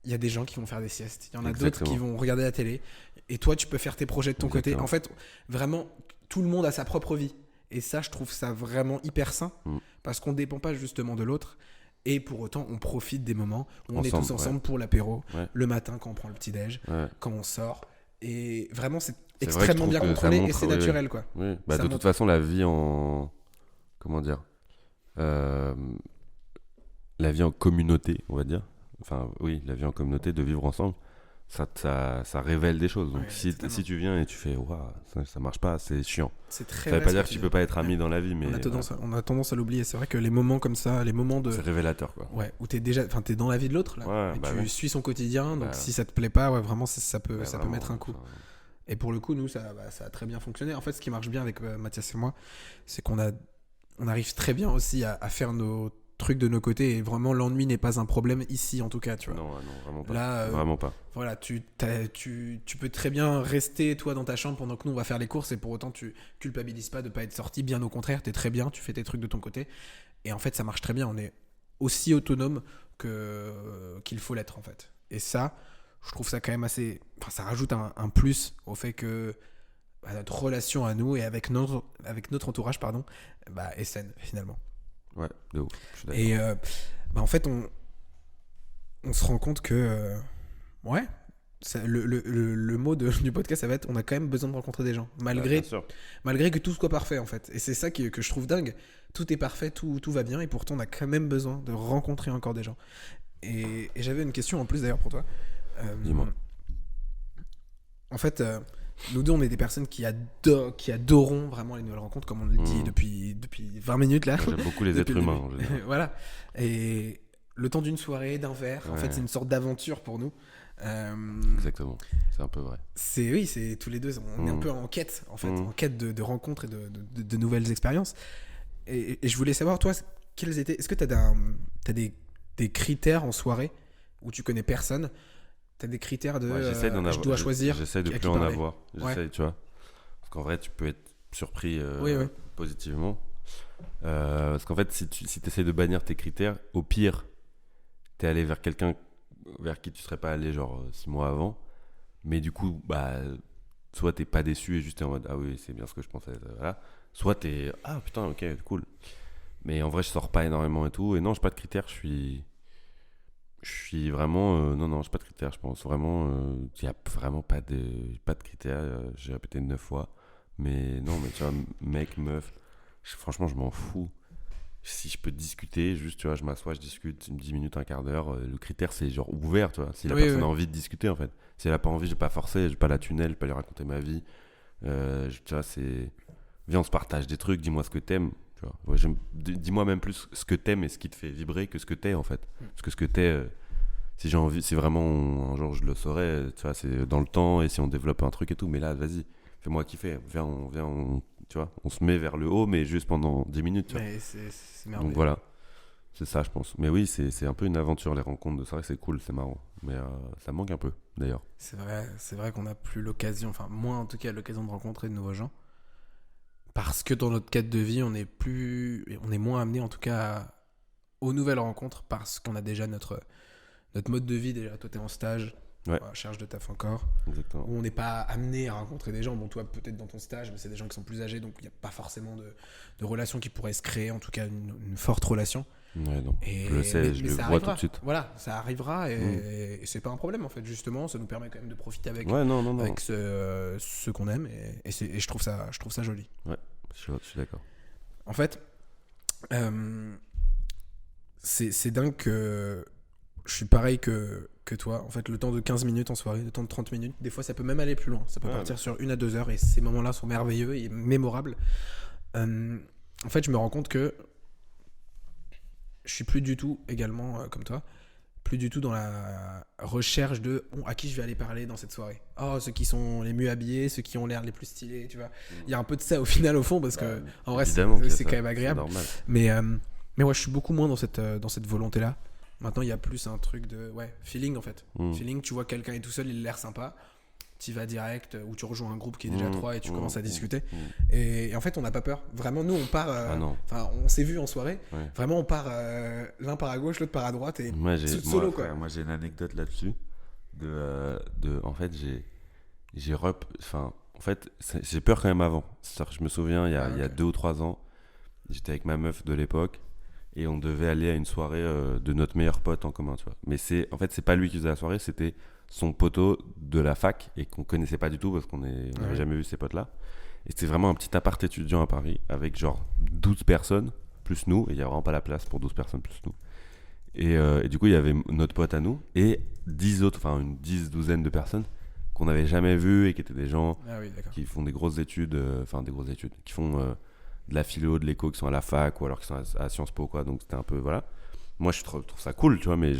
il y a des gens qui vont faire des siestes. Il y en a d'autres Exactement. qui vont regarder la télé. Et toi, tu peux faire tes projets de ton côté. Exactement. En fait, vraiment, tout le monde a sa propre vie. Et ça, je trouve ça vraiment hyper sain. Mmh. Parce qu'on ne dépend pas justement de l'autre. Et pour autant, on profite des moments où on est Ensemble, tous ensemble ouais. pour l'apéro, Ouais. le matin quand on prend le petit-déj, Ouais. quand on sort. Et vraiment, c'est C'est vrai que je extrêmement trouve bien que ça contrôlé et montre, c'est oui, naturel, quoi. Oui, bah, Ça de montre- toute façon, la vie en. Comment dire la vie en communauté, on va dire. Enfin, oui, la vie en communauté, de vivre ensemble, ça révèle des choses. Donc, Ouais, si totalement. tu viens et tu fais, waouh, ça marche pas, c'est chiant. C'est très Ça veut vrai pas ce dire que que tu dis. peux pas être ami dans la vie, mais On a tendance à l'oublier. C'est vrai que les moments comme ça, les moments de. c'est révélateur, quoi. Ouais, où t'es dans la vie de l'autre, là. Ouais, et bah tu ouais. suis son quotidien. Donc Bah, si ça te plaît pas, ouais, vraiment, ça peut Bah, mettre vraiment, un coup. enfin, Et pour le coup, nous, ça a très bien fonctionné. En fait, ce qui marche bien avec Mathias et moi, c'est on arrive très bien aussi à faire nos trucs de nos côtés. Et vraiment, l'ennui n'est pas un problème ici, en tout cas, tu vois. Non, vraiment pas. Là, Vraiment pas. voilà, tu peux très bien rester, toi, dans ta chambre pendant que nous, on va faire les courses. Et pour autant, tu culpabilises pas de pas être sorti. Bien au contraire, t'es très bien, tu fais tes trucs de ton côté. Et en fait, ça marche très bien. On est aussi autonome qu'il faut l'être, en fait. Et ça, je trouve ça quand même assez... Enfin, ça rajoute un plus au fait que notre relation à nous et avec notre entourage, pardon, est saine, finalement. Ouais, de ouf. Je suis d'accord. Et en fait, on se rend compte que... ouais, le mot du podcast, ça va être on a quand même besoin de rencontrer des gens. Bien sûr. Malgré que tout soit parfait, en fait. Et c'est ça que je trouve dingue. Tout est parfait, tout va bien, et pourtant on a quand même besoin de rencontrer encore des gens. Et j'avais une question en plus d'ailleurs pour toi. Dis-moi. En fait, nous deux, on est des personnes qui adorons vraiment les nouvelles rencontres, comme on le dit depuis 20 minutes là. J'aime beaucoup les êtres humains en général. Voilà. Et le temps d'une soirée, d'un verre, en fait, c'est une sorte d'aventure pour nous. Exactement, c'est un peu vrai. Oui, c'est tous les deux, on est un peu en quête, en fait, en quête de rencontres et de nouvelles expériences. Et je voulais savoir, toi, est-ce que t'as des critères en soirée où tu connais personne? T'as des critères de j'essaie d'en avoir, je dois choisir. J'essaie de plus en avoir. J'essaie, tu vois. Parce qu'en vrai, tu peux être surpris oui. positivement. Parce qu'en fait, si tu essaies de bannir tes critères, au pire, t'es allé vers quelqu'un vers qui tu serais pas allé genre 6 mois avant. Mais du coup, soit t'es pas déçu et juste t'es en mode ah oui, c'est bien ce que je pensais. Voilà. Soit t'es ah putain, ok, cool. Mais en vrai, je sors pas énormément et tout. Et non, j'ai pas de critères. Je suis vraiment non, j'ai pas de critères. Je pense vraiment il y a vraiment pas de critères. J'ai répété 9 fois. Mais non, mais tu vois, mec, meuf, franchement, je m'en fous. Si je peux discuter, juste, tu vois, je m'assois, je discute 10 minutes, un quart d'heure. Le critère, c'est genre ouvert, tu vois. Si la personne a envie de discuter, en fait. Si elle a pas envie, je vais pas forcer, je vais pas la tunnel, je vais pas lui raconter ma vie. Tu vois, c'est. Viens, on se partage des trucs, dis-moi ce que t'aimes. Tu vois. Ouais, dis-moi même plus ce que t'aimes et ce qui te fait vibrer que ce que t'es, en fait. Parce que ce que t'es, si j'ai envie, si vraiment un jour je le saurais, tu vois, c'est dans le temps et si on développe un truc et tout. Mais là, vas-y, fais-moi kiffer. Viens, tu vois, on se met vers le haut, mais juste pendant 10 minutes. Tu vois. Mais c'est merveilleux. Donc voilà, c'est ça, je pense. Mais oui, c'est un peu une aventure, les rencontres de soirée, c'est cool, c'est marrant. Mais ça manque un peu, d'ailleurs. C'est vrai qu'on n'a plus l'occasion, enfin, moi en tout cas, l'occasion de rencontrer de nouveaux gens. Parce que dans notre quête de vie, on est moins amené en tout cas aux nouvelles rencontres parce qu'on a déjà notre mode de vie. Déjà, toi, t'es en stage. Ouais. Recherche de taf encore. Exactement. Où on n'est pas amené à rencontrer des gens. Bon, toi, peut-être dans ton stage, mais c'est des gens qui sont plus âgés, donc il n'y a pas forcément de relation qui pourrait se créer, en tout cas une forte relation. Ouais, non. Je le sais, je le vois tout de suite. Voilà, ça arrivera et c'est pas un problème en fait. Justement, ça nous permet quand même de profiter avec ceux qu'on aime et je trouve ça joli. Ouais, je suis d'accord. En fait, c'est dingue que je suis pareil que toi. En fait, le temps de 15 minutes en soirée, le temps de 30 minutes, des fois ça peut même aller plus loin. Ça peut partir sur 1 à 2 heures et ces moments-là sont merveilleux et mémorables. En fait, je me rends compte que je suis plus du tout également comme toi, plus du tout dans la recherche de à qui je vais aller parler dans cette soirée. Oh, ceux qui sont les mieux habillés, ceux qui ont l'air les plus stylés, tu vois. Il y a un peu de ça au final au fond parce que en vrai c'est quand même agréable. Mais ouais, je suis beaucoup moins dans cette volonté là. Maintenant, il y a plus un truc de feeling en fait. Feeling, tu vois quelqu'un est tout seul, il a l'air sympa. Tu vas direct ou tu rejoins un groupe qui est déjà 3 et tu commences à discuter. Et en fait, on n'a pas peur. Vraiment, nous, on part. On s'est vu en soirée. Ouais. Vraiment, on part l'un par à gauche, l'autre par à droite et solo quoi. Moi, j'ai une anecdote là-dessus. En fait, j'ai peur quand même avant. C'est-à-dire que je me souviens, il y a 2 ou 3 ans, j'étais avec ma meuf de l'époque et on devait aller à une soirée de notre meilleur pote en commun, tu vois. Mais c'est pas lui qui faisait la soirée, c'était son poteau de la fac et qu'on connaissait pas du tout parce qu'on n'avait jamais vu ces potes-là. Et c'était vraiment un petit appart étudiant à Paris avec genre 12 personnes plus nous, et il n'y a vraiment pas la place pour 12 personnes plus nous. Et du coup, il y avait notre pote à nous et 10 autres, enfin une douzaine de personnes qu'on n'avait jamais vues et qui étaient des gens qui font des grosses études, qui font de la philo, de l'éco, qui sont à la fac ou alors qui sont à Sciences Po, quoi. Donc c'était un peu, voilà. Moi, je trouve ça cool, tu vois, mais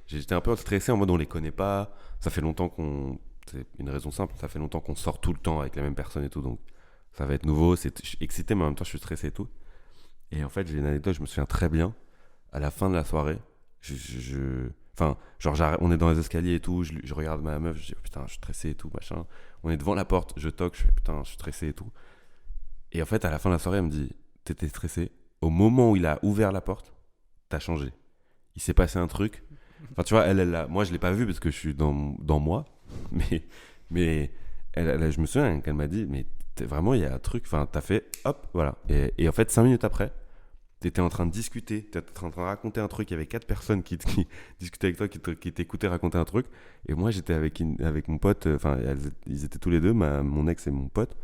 j'étais un peu stressé en mode on les connaît pas, ça fait longtemps qu'on c'est une raison simple. Ça fait longtemps qu'on sort tout le temps avec la même personne et tout, donc ça va être nouveau. Je suis excité, mais en même temps, je suis stressé et tout. Et en fait, j'ai une anecdote, je me souviens très bien. À la fin de la soirée, enfin, genre, on est dans les escaliers et tout. Je regarde ma meuf, je dis, oh, putain, je suis stressé et tout, machin. On est devant la porte, je toque, je fais, putain, je suis stressé et tout. Et en fait, à la fin de la soirée, elle me dit, t'étais stressé. Au moment où il a ouvert la porte, t'as changé. Il s'est passé un truc. Enfin, tu vois, moi, je l'ai pas vu parce que je suis dans moi. Mais je me souviens qu'elle m'a dit, mais vraiment, il y a un truc. Enfin, t'as fait, hop, voilà. Et en fait, 5 minutes après, t'étais en train de discuter, t'étais en train de raconter un truc. Il y avait 4 personnes qui discutaient avec toi, qui t'écoutaient raconter un truc. Et moi, j'étais avec mon pote. Enfin, ils étaient tous les deux, mon ex et mon pote.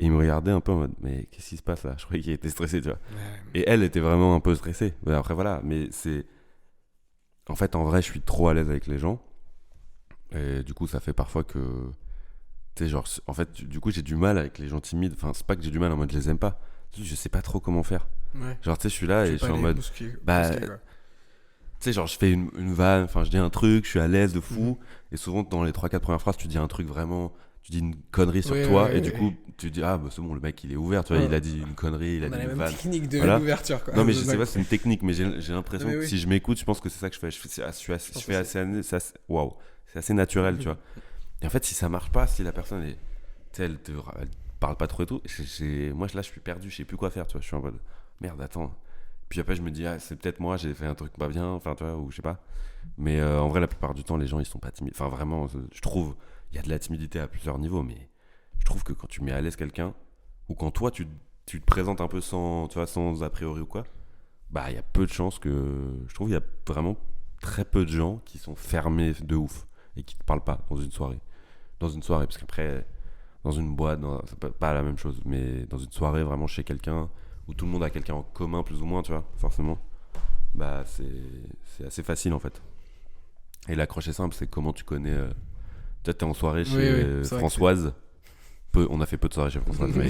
Et il me regardait un peu en mode, mais qu'est-ce qui se passe là? Je croyais qu'il était stressé, tu vois. Ouais. Et elle était vraiment un peu stressée. Mais après, voilà. Mais c'est. En fait, en vrai, je suis trop à l'aise avec les gens. Et du coup, ça fait parfois que. Tu sais, genre, en fait, du coup, j'ai du mal avec les gens timides. Enfin, c'est pas que j'ai du mal en mode, je les aime pas. Je sais pas trop comment faire. Ouais. Genre, tu sais, je suis là et je suis en mode. Tu sais, genre, je fais une vanne, enfin, je dis un truc, je suis à l'aise de fou. Et souvent, dans les 3-4 premières phrases, tu dis un truc vraiment. Tu dis une connerie sur toi, et du coup, tu dis, ah, bah, c'est bon, le mec, il est ouvert, tu vois, il a dit une connerie, il a dit une vanne. On a la même technique de Voilà. l'ouverture, quoi. Non, mais je sais pas, c'est une technique, mais j'ai l'impression que oui. si je m'écoute, je pense que c'est ça que je fais. Waouh, c'est assez naturel, tu vois. Et en fait, si ça marche pas, si la personne est. Tu sais, elle parle pas trop et tout, moi, là, je suis perdu, je sais plus quoi faire, tu vois. Je suis en mode, merde, attends. Puis après, je me dis, ah, c'est peut-être moi, j'ai fait un truc pas bien, enfin, tu vois, ou je sais pas. Mais en vrai, la plupart du temps, les gens, ils sont pas timides. Enfin, vraiment, je trouve, il y a de la timidité à plusieurs niveaux, mais je trouve que quand tu mets à l'aise quelqu'un, ou quand toi, tu te présentes un peu sans, tu vois, sans a priori ou quoi, bah, il y a peu de chances que. Je trouve qu'il y a vraiment très peu de gens qui sont fermés de ouf et qui te parlent pas dans une soirée. Dans une soirée, parce qu'après, dans une boîte, c'est pas la même chose, mais dans une soirée, vraiment chez quelqu'un, où tout le monde a quelqu'un en commun, plus ou moins, tu vois, forcément, bah, c'est assez facile en fait. Et l'accroche est simple, c'est comment tu connais. Peut-être t'es en soirée chez Françoise. On a fait peu de soirées chez Françoise, mais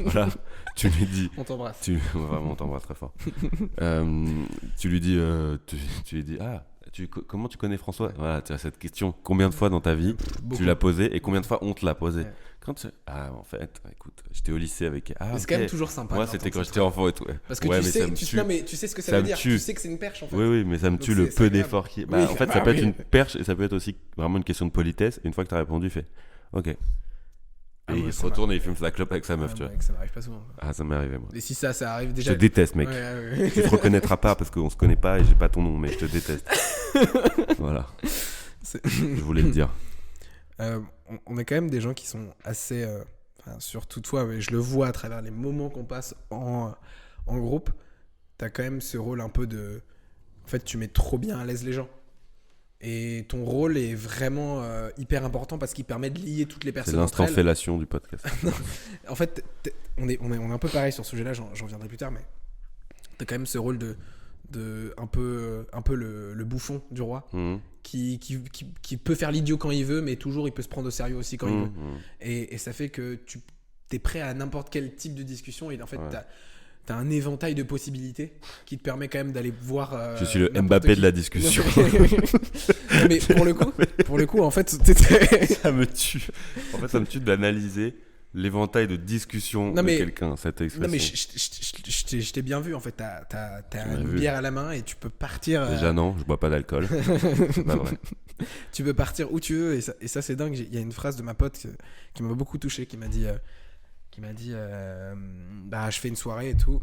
voilà, tu lui dis. On t'embrasse. Vraiment, on t'embrasse très fort. Tu lui dis, ah, comment tu connais François? Ouais. Voilà, tu as cette question. Combien de fois dans ta vie tu l'as posée et combien de fois on te l'a posée? Ouais. Ah, en fait, écoute, j'étais au lycée avec. Ah, c'est quand même toujours sympa. Moi, c'était quand j'étais enfant et tout. Parce que tu sais ce que ça veut dire. Tu sais que c'est une perche en fait. Oui, mais ça me tue le peu d'efforts qui. Bah, en fait, ça peut être une perche et ça peut être aussi vraiment une question de politesse. Et une fois que tu as répondu, fais OK. Et il se retourne et il fume sa clope avec sa meuf, tu vois. Ça m'arrive pas souvent. Ah, ça m'est arrivé, moi. Et si ça arrive déjà. Je te déteste, mec. Tu te reconnaîtras pas parce qu'on se connaît pas et j'ai pas ton nom, mais je te déteste. Voilà. Je voulais le dire. On est quand même des gens qui sont assez. Surtout toi, mais je le vois à travers les moments qu'on passe en groupe. T'as quand même ce rôle un peu de. En fait, tu mets trop bien à l'aise les gens. Et ton rôle est vraiment hyper important parce qu'il permet de lier toutes les personnes. C'est l'instant fellation du podcast. En fait, on est un peu pareil sur ce sujet-là, j'en reviendrai plus tard, mais t'as quand même ce rôle de un peu le bouffon du roi, qui peut faire l'idiot quand il veut, mais toujours il peut se prendre au sérieux aussi quand il veut. Et ça fait que tu es prêt à n'importe quel type de discussion et en fait t'as un éventail de possibilités qui te permet quand même d'aller voir. Je suis le Mbappé de la discussion. Mais pour le coup, en fait, ça me tue. En fait, ça me tue d'analyser l'éventail de discussion de quelqu'un, cette expression. Non, mais je t'ai bien vu. En fait, t'as une bière à la main et tu peux partir. Déjà, non, je bois pas d'alcool. C'est pas vrai. Tu peux partir où tu veux et ça c'est dingue. Il y a une phrase de ma pote qui m'a beaucoup touché, qui m'a dit je fais une soirée et tout,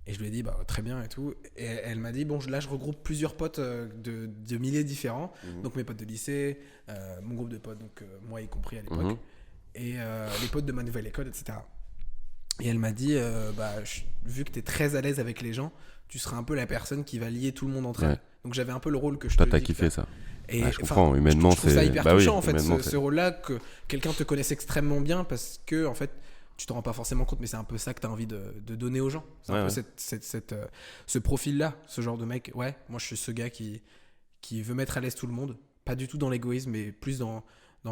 et je lui ai dit très bien et tout, et elle m'a dit là je regroupe plusieurs potes de milliers différents, donc mes potes de lycée, mon groupe de potes, donc moi y compris à l'époque, et les potes de ma nouvelle école, etc. Et elle m'a dit vu que t'es très à l'aise avec les gens, tu seras un peu la personne qui va lier tout le monde entre elles. Donc j'avais un peu le rôle que je te dis. T'as kiffé ça. Et je comprends, humainement, je trouve ça hyper touchant en fait, ce rôle-là, que quelqu'un te connaisse extrêmement bien, parce que en fait tu t'en rends pas forcément compte, mais c'est un peu ça que tu as envie de donner aux gens. C'est un peu ce profil-là, ce genre de mec. Ouais, moi je suis ce gars qui veut mettre à l'aise tout le monde, pas du tout dans l'égoïsme, mais plus dans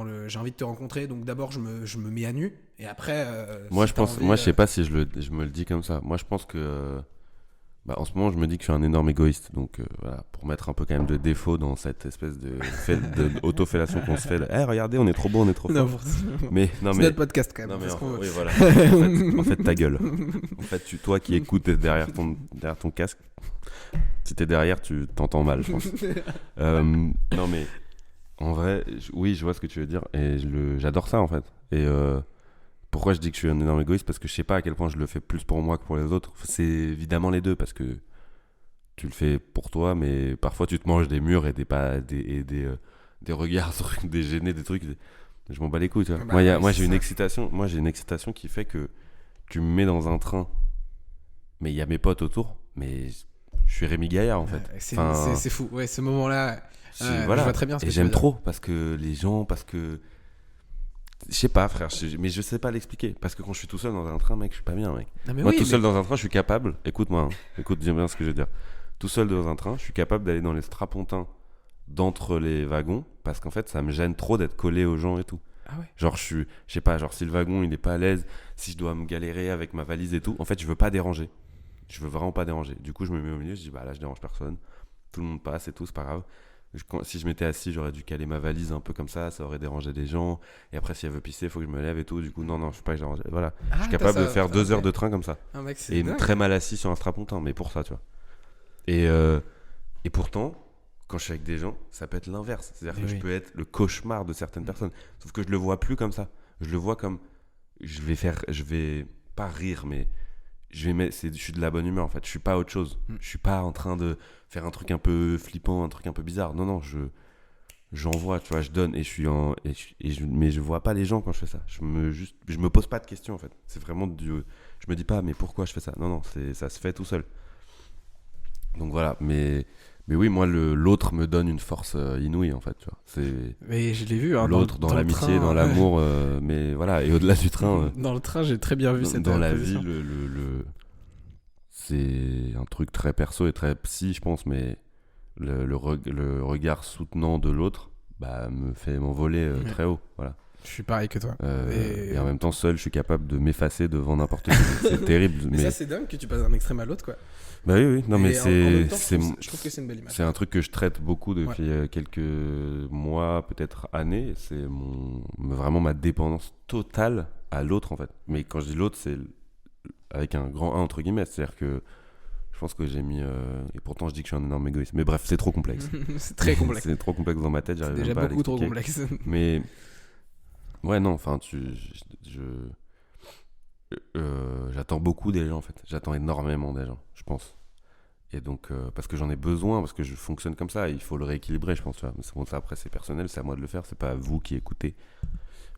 le j'ai envie de te rencontrer, donc d'abord je me mets à nu, et après. Moi je pense, je sais pas si je me le dis comme ça. Moi je pense que Bah, en ce moment, je me dis que je suis un énorme égoïste. Donc, voilà, pour mettre un peu quand même de défaut dans cette espèce de auto-fellation qu'on se fait. Eh, regardez, on est trop beau, on est trop Non, fort. Mais, non, c'est mais. notre podcast quand même. Non, on mais fait ce qu'on veut. oui, voilà. En fait, ta gueule. En fait, toi qui écoutes derrière ton casque, si t'es derrière, tu t'entends mal, je pense. Non, mais en vrai, oui, je vois ce que tu veux dire. Et j'adore ça, en fait. Et pourquoi je dis que je suis un énorme égoïste? Parce que je sais pas à quel point je le fais plus pour moi que pour les autres. C'est évidemment les deux, parce que tu le fais pour toi, mais parfois tu te manges des murs et des regards, des gênés, des trucs. Je m'en bats les couilles, tu vois. Bah, ouais, Moi, c'est j'ai une ça. excitation. Moi, j'ai une excitation qui fait que tu me mets dans un train, mais il y a mes potes autour, mais je suis Rémi Gaillard, en fait. C'est fou. Ouais, ce moment-là, je Voilà. vois très bien ce que Et tu veux j'aime dire. trop, parce que les gens, parce que. Je sais pas, frère, mais je sais pas l'expliquer. Parce que quand je suis tout seul dans un train, mec, je suis pas bien, mec. Non, mais Moi, oui, tout mais- seul dans un train, je suis capable. Écoute-moi, hein. Écoute bien ce que je veux dire. Tout seul dans un train, je suis capable d'aller dans les strapontins d'entre les wagons parce qu'en fait, ça me gêne trop d'être collé aux gens et tout. Ah ouais. Genre, je sais pas, genre si le wagon il est pas à l'aise, si je dois me galérer avec ma valise et tout, en fait, je veux pas déranger. Je veux vraiment pas déranger. Du coup, je me mets au milieu, je dis, bah là, je dérange personne. Tout le monde passe et tout, c'est pas grave. Si je m'étais assis, j'aurais dû caler ma valise un peu comme ça aurait dérangé des gens. Et après, si elle veut pisser, il faut que je me lève et tout. Du coup, non, je suis pas déranger. Voilà. Ah, Je suis t'as capable ça, de faire putain, 2 heures ok. de train comme ça. Ah, mec, c'est Et dingue. très mal assis sur un strapontin, mais pour ça, tu vois. Et pourtant, quand je suis avec des gens, ça peut être l'inverse. C'est-à-dire Mais que je oui. peux être le cauchemar de certaines personnes. Sauf que je le vois plus comme ça. Je le vois comme. Je vais pas rire, mais. Je suis de la bonne humeur en fait. Je suis pas autre chose. Mm. Je suis pas en train de faire un truc un peu flippant, un truc un peu bizarre. Non, j'envoie, tu vois, je donne et je suis en. Mais je vois pas les gens quand je fais ça. Je me pose pas de questions en fait. C'est vraiment du. Je me dis pas, mais pourquoi je fais ça? Non, ça se fait tout seul. Donc voilà, mais oui, moi, l'autre me donne une force inouïe, en fait, tu vois. C'est Mais je l'ai vu, hein, l'autre dans le l'amitié, train, dans l'amour, mais voilà, et au-delà du train, Dans le train, j'ai très bien vu cette dans la vie, position. c'est un truc très perso et très psy, je pense, mais le regard soutenant de l'autre, bah, me fait m'envoler Ouais. très haut, voilà. Je suis pareil que toi. Et en même temps, seul, je suis capable de m'effacer devant n'importe qui. C'est terrible, Mais ça, c'est dingue que tu passes d'un extrême à l'autre, quoi. bah oui, non, mais Et en même temps, c'est je trouve que c'est une belle image. c'est un truc que je traite beaucoup depuis quelques mois, peut-être années. C'est vraiment ma dépendance totale à l'autre, en fait. Mais quand je dis l'autre, c'est avec un grand 1 entre guillemets. C'est-à-dire que je pense que j'ai mis. Et pourtant, je dis que je suis un énorme égoïste. Mais bref, c'est trop complexe. C'est très complexe. C'est trop complexe dans ma tête, C'est j'arrive déjà même pas à beaucoup trop l'expliquer. complexe. Mais ouais, non, enfin, j'attends beaucoup des gens, en fait. J'attends énormément des gens, je pense. Et donc, parce que j'en ai besoin, parce que je fonctionne comme ça, il faut le rééquilibrer, je pense. Tu vois. Mais bon, ça, après, c'est personnel, c'est à moi de le faire, c'est pas à vous qui écoutez.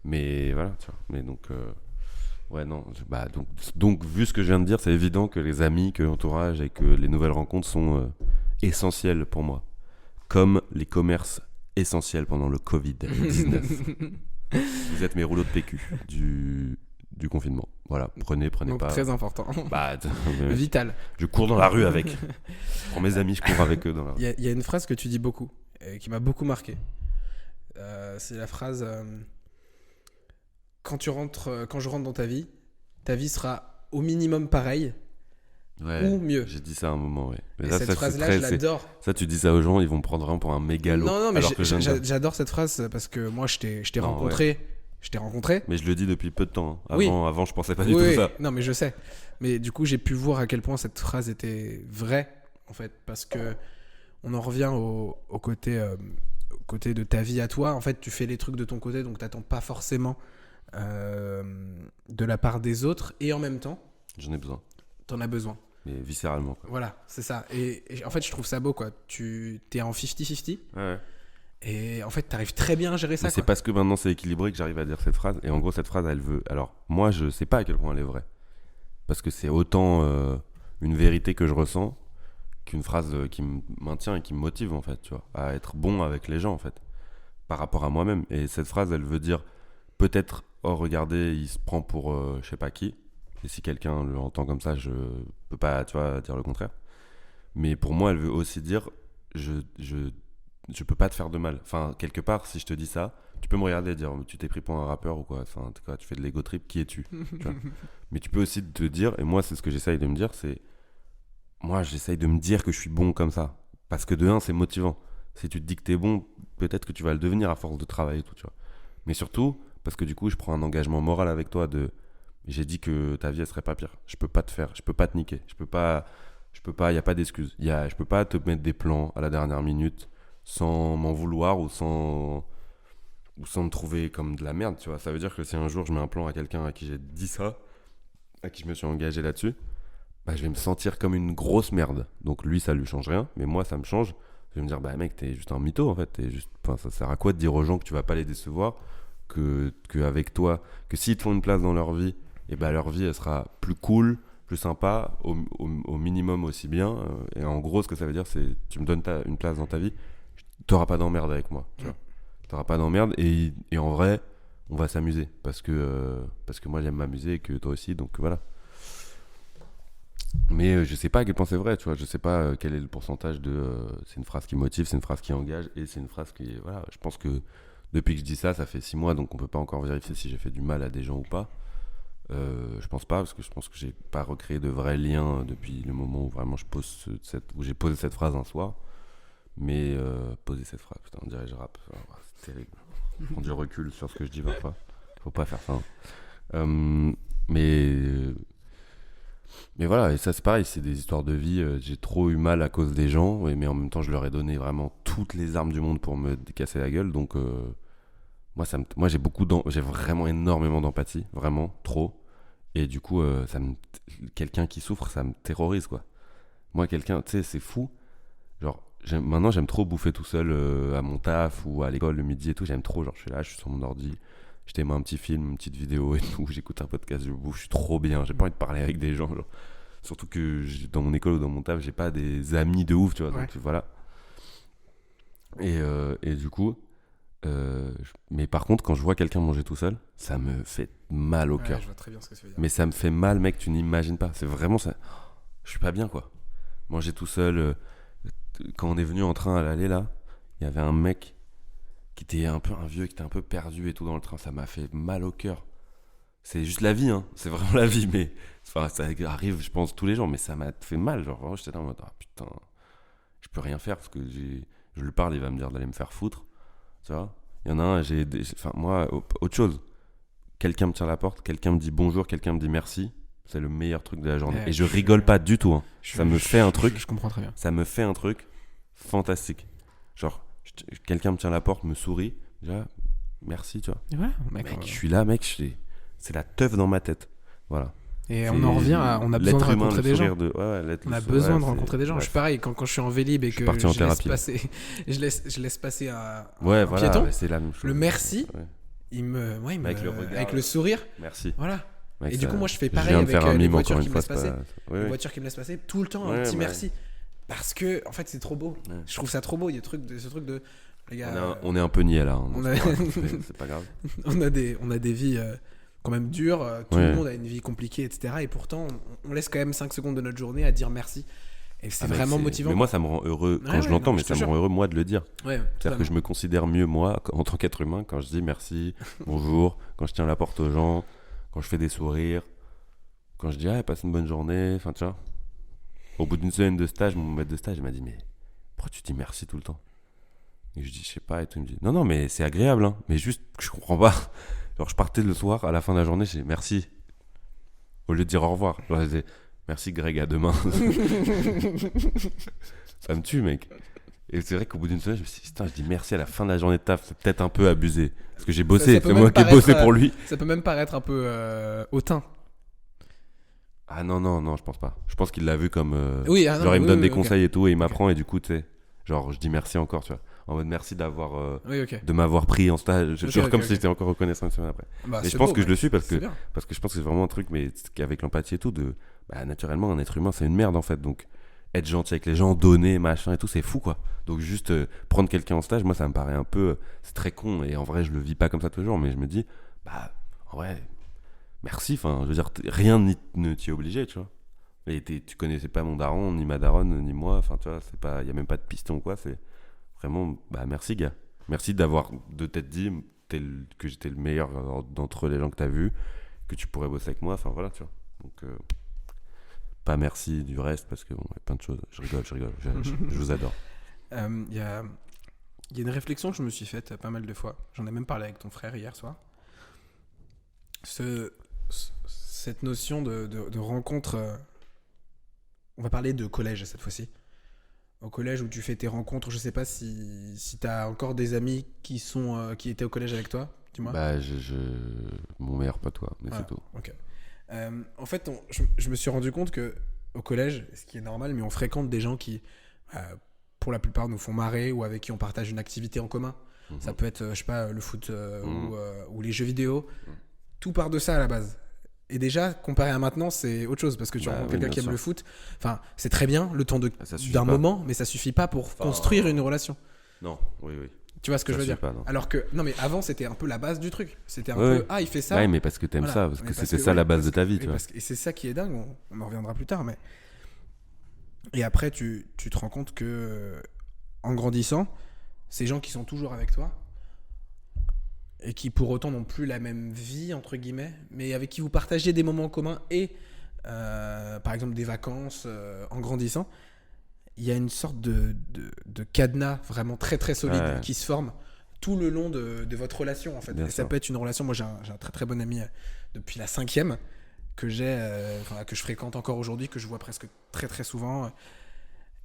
Mais voilà, tu vois. Mais donc, ouais, non. Bah, donc, vu ce que je viens de dire, c'est évident que les amis, que l'entourage et que les nouvelles rencontres sont essentielles pour moi. Comme les commerces essentiels pendant le Covid-19. Vous êtes mes rouleaux de PQ du confinement. Voilà, prenez Donc, pas. très important. Bah, Vital. je cours dans la rue avec. Je prends mes amis, je cours avec eux dans la rue. Il y a une phrase que tu dis beaucoup, et qui m'a beaucoup marqué. C'est la phrase quand je rentre dans ta vie sera au minimum pareille Ouais, ou mieux. j'ai dit ça à un moment, ouais. Mais Et ça, cette c'est phrase-là, je l'adore. Ça, tu dis ça aux gens, ils vont me prendre vraiment pour un mégalo. Non, mais alors que je viens de dire. j'adore cette phrase parce que moi, je t'ai Non, rencontré. Je t'ai rencontré. Mais je le dis depuis peu de temps. Hein. Oui. Avant, je pensais pas du Oui, tout ça. non, mais je sais. Mais du coup, j'ai pu voir à quel point cette phrase était vraie, en fait, parce que on en revient au côté de ta vie à toi. En fait, tu fais les trucs de ton côté, donc t'attends pas forcément de la part des autres, et en même temps, J'en ai besoin. t'en as besoin. Mais viscéralement, quoi. Voilà, c'est ça. Et en fait, je trouve ça beau, quoi. T'es en 50-50, Ouais. et en fait, t'arrives très bien à gérer ça, Mais c'est quoi. parce que maintenant c'est équilibré que j'arrive à dire cette phrase. Et en gros, cette phrase, elle veut. Alors, moi, je sais pas à quel point elle est vraie. Parce que c'est autant une vérité que je ressens qu'une phrase qui me maintient et qui me motive, en fait, tu vois, à être bon avec les gens, en fait, par rapport à moi-même. Et cette phrase, elle veut dire peut-être, oh, regardez, il se prend pour je sais pas qui. Et si quelqu'un l'entend comme ça, je peux pas, tu vois, dire le contraire. Mais pour moi, elle veut aussi dire je peux pas te faire de mal. Enfin, quelque part, si je te dis ça, tu peux me regarder et dire tu t'es pris pour un rappeur ou quoi. Enfin, quoi, tu fais de l'ego trip, qui es-tu? Tu vois. Mais tu peux aussi te dire, et moi, c'est ce que j'essaye de me dire, c'est moi, j'essaye de me dire que je suis bon comme ça. Parce que de un, c'est motivant. Si tu te dis que t'es bon, peut-être que tu vas le devenir à force de travail et tout, tu vois. Mais surtout, parce que du coup, je prends un engagement moral avec toi de. J'ai dit que ta vie, elle serait pas pire. Je peux pas te faire, je peux pas te niquer. Il y a pas d'excuse. Je peux pas te mettre des plans à la dernière minute sans m'en vouloir ou sans me trouver comme de la merde, tu vois. Ça veut dire que si un jour je mets un plan à quelqu'un à qui j'ai dit ça, à qui je me suis engagé là-dessus, bah, je vais me sentir comme une grosse merde. Donc lui, ça lui change rien, mais moi, ça me change. Je vais me dire, bah mec, t'es juste un mytho en fait. Enfin, ça sert à quoi de dire aux gens que tu vas pas les décevoir, que avec toi, que s'ils te font une place dans leur vie, et bah leur vie, elle sera plus cool, plus sympa, au minimum aussi bien. Et en gros, ce que ça veut dire, c'est tu me donnes une place dans ta vie, t'auras pas d'emmerde avec moi. Tu vois. T'auras pas d'emmerde et en vrai, on va s'amuser parce que moi j'aime m'amuser et que toi aussi, donc voilà. Mais je sais pas à quel point c'est vrai, tu vois. Je sais pas quel est le pourcentage de. C'est une phrase qui motive, c'est une phrase qui engage et c'est une phrase qui. Voilà, je pense que depuis que je dis ça, ça fait 6 mois donc on peut pas encore vérifier si j'ai fait du mal à des gens ou pas. Je pense pas parce que je pense que j'ai pas recréé de vrais liens depuis le moment où vraiment où j'ai posé cette phrase un soir. Mais poser cette phrase, putain, on dirait que je rappe. C'est terrible. Prends du recul sur ce que je dis parfois. Faut pas faire ça. Hein. Euh, mais. Mais voilà, et ça c'est pareil, c'est des histoires de vie. J'ai trop eu mal à cause des gens, mais en même temps, je leur ai donné vraiment toutes les armes du monde pour me casser la gueule. Donc, moi j'ai vraiment énormément d'empathie, vraiment trop. Et du coup, quelqu'un qui souffre, ça me terrorise, quoi. Moi, quelqu'un, tu sais, c'est fou. Genre, maintenant, j'aime trop bouffer tout seul à mon taf ou à l'école le midi et tout. J'aime trop, genre, je suis là, je suis sur mon ordi. Je t'aime un petit film, une petite vidéo et tout. J'écoute un podcast, je bouffe, je suis trop bien. J'ai pas envie de parler avec des gens, genre. Surtout que dans mon école ou dans mon taf, j'ai pas des amis de ouf, tu vois. Ouais. Donc voilà. Et du coup, mais par contre, quand je vois quelqu'un manger tout seul, ça me fait mal au Ouais, cœur. je vois très bien ce que ça veut dire. Mais ça me fait mal, mec, tu n'imagines pas. C'est vraiment ça. Je suis pas bien, quoi. Manger tout seul. Quand on est venu en train à l'aller, là, il y avait un mec qui était un peu un vieux, qui était un peu perdu et tout dans le train. Ça m'a fait mal au cœur. C'est juste la vie, hein. C'est vraiment la vie, mais enfin, ça arrive, je pense, tous les jours, mais ça m'a fait mal. Genre, vraiment, j'étais là en mode, ah putain, je peux rien faire parce que je lui parle, il va me dire d'aller me faire foutre. Tu vois. Il y en a un, enfin, moi, autre chose. Quelqu'un me tient la porte, quelqu'un me dit bonjour, quelqu'un me dit merci. C'est le meilleur truc de la journée. Et je rigole pas du tout. Hein. Ça me fait un truc. Je comprends très bien. Ça me fait un truc fantastique. Genre, quelqu'un me tient la porte, me sourit. Déjà, merci, tu vois. Et voilà, mec, Mec, je suis là, mec, c'est la teuf dans ma tête. Voilà. et on en revient à. On a besoin de rencontrer des gens. On a besoin de rencontrer des gens. Je suis pareil, quand je suis en Vélib et que je laisse passer un piéton, c'est la même chose. le merci, Ouais. avec le regard, avec le sourire. Merci. Voilà. Mec, Et du coup, moi, je fais je pareil viens de avec faire un les mime voitures encore qui une me fois. laissent passer. Ouais, Les voitures qui me laissent passer, tout le temps, un petit merci. Parce que, en fait, c'est trop beau. Ouais. Je trouve ça trop beau. Il y a ce truc de. Les gars, On est un peu niais là. Hein, on a- c'est pas grave. on a des vies quand même dures. Tout le monde a une vie compliquée, etc. Et pourtant, on laisse quand même 5 secondes de notre journée à dire merci. Et c'est Mec, vraiment motivant. Mais moi, ça me rend heureux quand Ouais, je ouais, l'entends, non, mais je te ça me jure. rend heureux, moi, de le dire. Ouais, C'est-à-dire totalement. que je me considère mieux, moi, en tant qu'être humain, quand je dis merci, bonjour, quand je tiens la porte aux gens, quand je fais des sourires, quand je dis, ah, passe une bonne journée, enfin, tu vois. Au bout d'une semaine de stage, mon maître de stage, il m'a dit, mais pourquoi tu dis merci tout le temps? Et je dis, je sais pas, et tout. Il me dit, non, mais c'est agréable, hein. Mais juste, je comprends pas. Genre, je partais le soir, à la fin de la journée, j'ai dit merci. Au lieu de dire au revoir. Genre, je disais, merci Greg, à demain. Ça me tue, mec. Et c'est vrai qu'au bout d'une semaine, je me suis dit, putain, je dis merci à la fin de la journée de taf, c'est peut-être un peu abusé. Parce que j'ai bossé, Ça peut c'est même moi qui ai paraître, bossé pour lui. Ça peut même paraître un peu hautain. Ah non, je pense pas. Je pense qu'il l'a vu comme. Oui, ah non, genre, il me oui, donne oui, des ok. conseils et tout, et il m'apprend, et du coup, tu sais, genre, je dis merci encore, tu vois. En mode merci d'avoir. Oui, ok. De m'avoir pris en stage. Genre, Ok, comme ok, si j'étais encore reconnaissant une semaine après. Bah, Mais c'est je pense beau, que je mec. le suis parce que C'est bien. je pense que c'est vraiment un truc, mais avec l'empathie et tout, naturellement, un être humain, c'est une merde en fait. Donc, être gentil avec les gens, donner, machin et tout, c'est fou quoi. Donc, juste prendre quelqu'un en stage, moi, ça me paraît un peu. C'est très con et en vrai, je le vis pas comme ça tous les jours, mais je me dis, bah, en vrai, merci. Enfin, je veux dire, rien ne t'y est obligé, tu vois. Et tu connaissais pas mon daron, ni ma daronne, ni moi. Enfin, tu vois, il y a même pas de piston ou quoi. C'est vraiment, bah, merci, gars. Merci de t'être dit que j'étais le meilleur d'entre les gens que t'as vu, que tu pourrais bosser avec moi. Enfin, voilà, tu vois. Donc, pas merci du reste parce que bon, y a plein de choses. Je rigole, je vous adore. Il y a une réflexion que je me suis faite pas mal de fois. J'en ai même parlé avec ton frère hier soir. Cette notion de rencontre. On va parler de collège cette fois-ci. Au collège où tu fais tes rencontres, je sais pas si tu as encore des amis qui étaient au collège avec toi, dis-moi. Bah, mon meilleur pote, toi, mais Voilà, c'est tout. ok. En fait, je me suis rendu compte que au collège, ce qui est normal, mais on fréquente des gens qui, pour la plupart, nous font marrer ou avec qui on partage une activité en commun. Ça peut être, je sais pas, le foot ou les jeux vidéo. Tout part de ça à la base. Et déjà, comparé à maintenant, c'est autre chose parce que tu rencontres quelqu'un qui aime le foot. Enfin, c'est très bien le temps d'un moment, mais ça suffit pas pour construire une relation. Non, oui. Tu vois ce que Ça je veux dire pas, Alors que, non, mais avant, c'était un peu la base du truc. C'était un peu, il fait ça. Ouais, mais parce que t'aimes Voilà. ça, parce Mais que parce c'était que, ça ouais, la base parce de ta vie, que- tu vois. et c'est ça qui est dingue, on en reviendra plus tard. Mais... Et après, tu te rends compte que, en grandissant, ces gens qui sont toujours avec toi, et qui pour autant n'ont plus la même vie, entre guillemets, mais avec qui vous partagez des moments communs et, par exemple, des vacances en grandissant, il y a une sorte de cadenas vraiment très très solide qui se forme tout le long de votre relation en fait. Bien et sûr. ça peut être une relation, moi j'ai un très très bon ami depuis la 5e que que je fréquente encore aujourd'hui, que je vois presque très très souvent.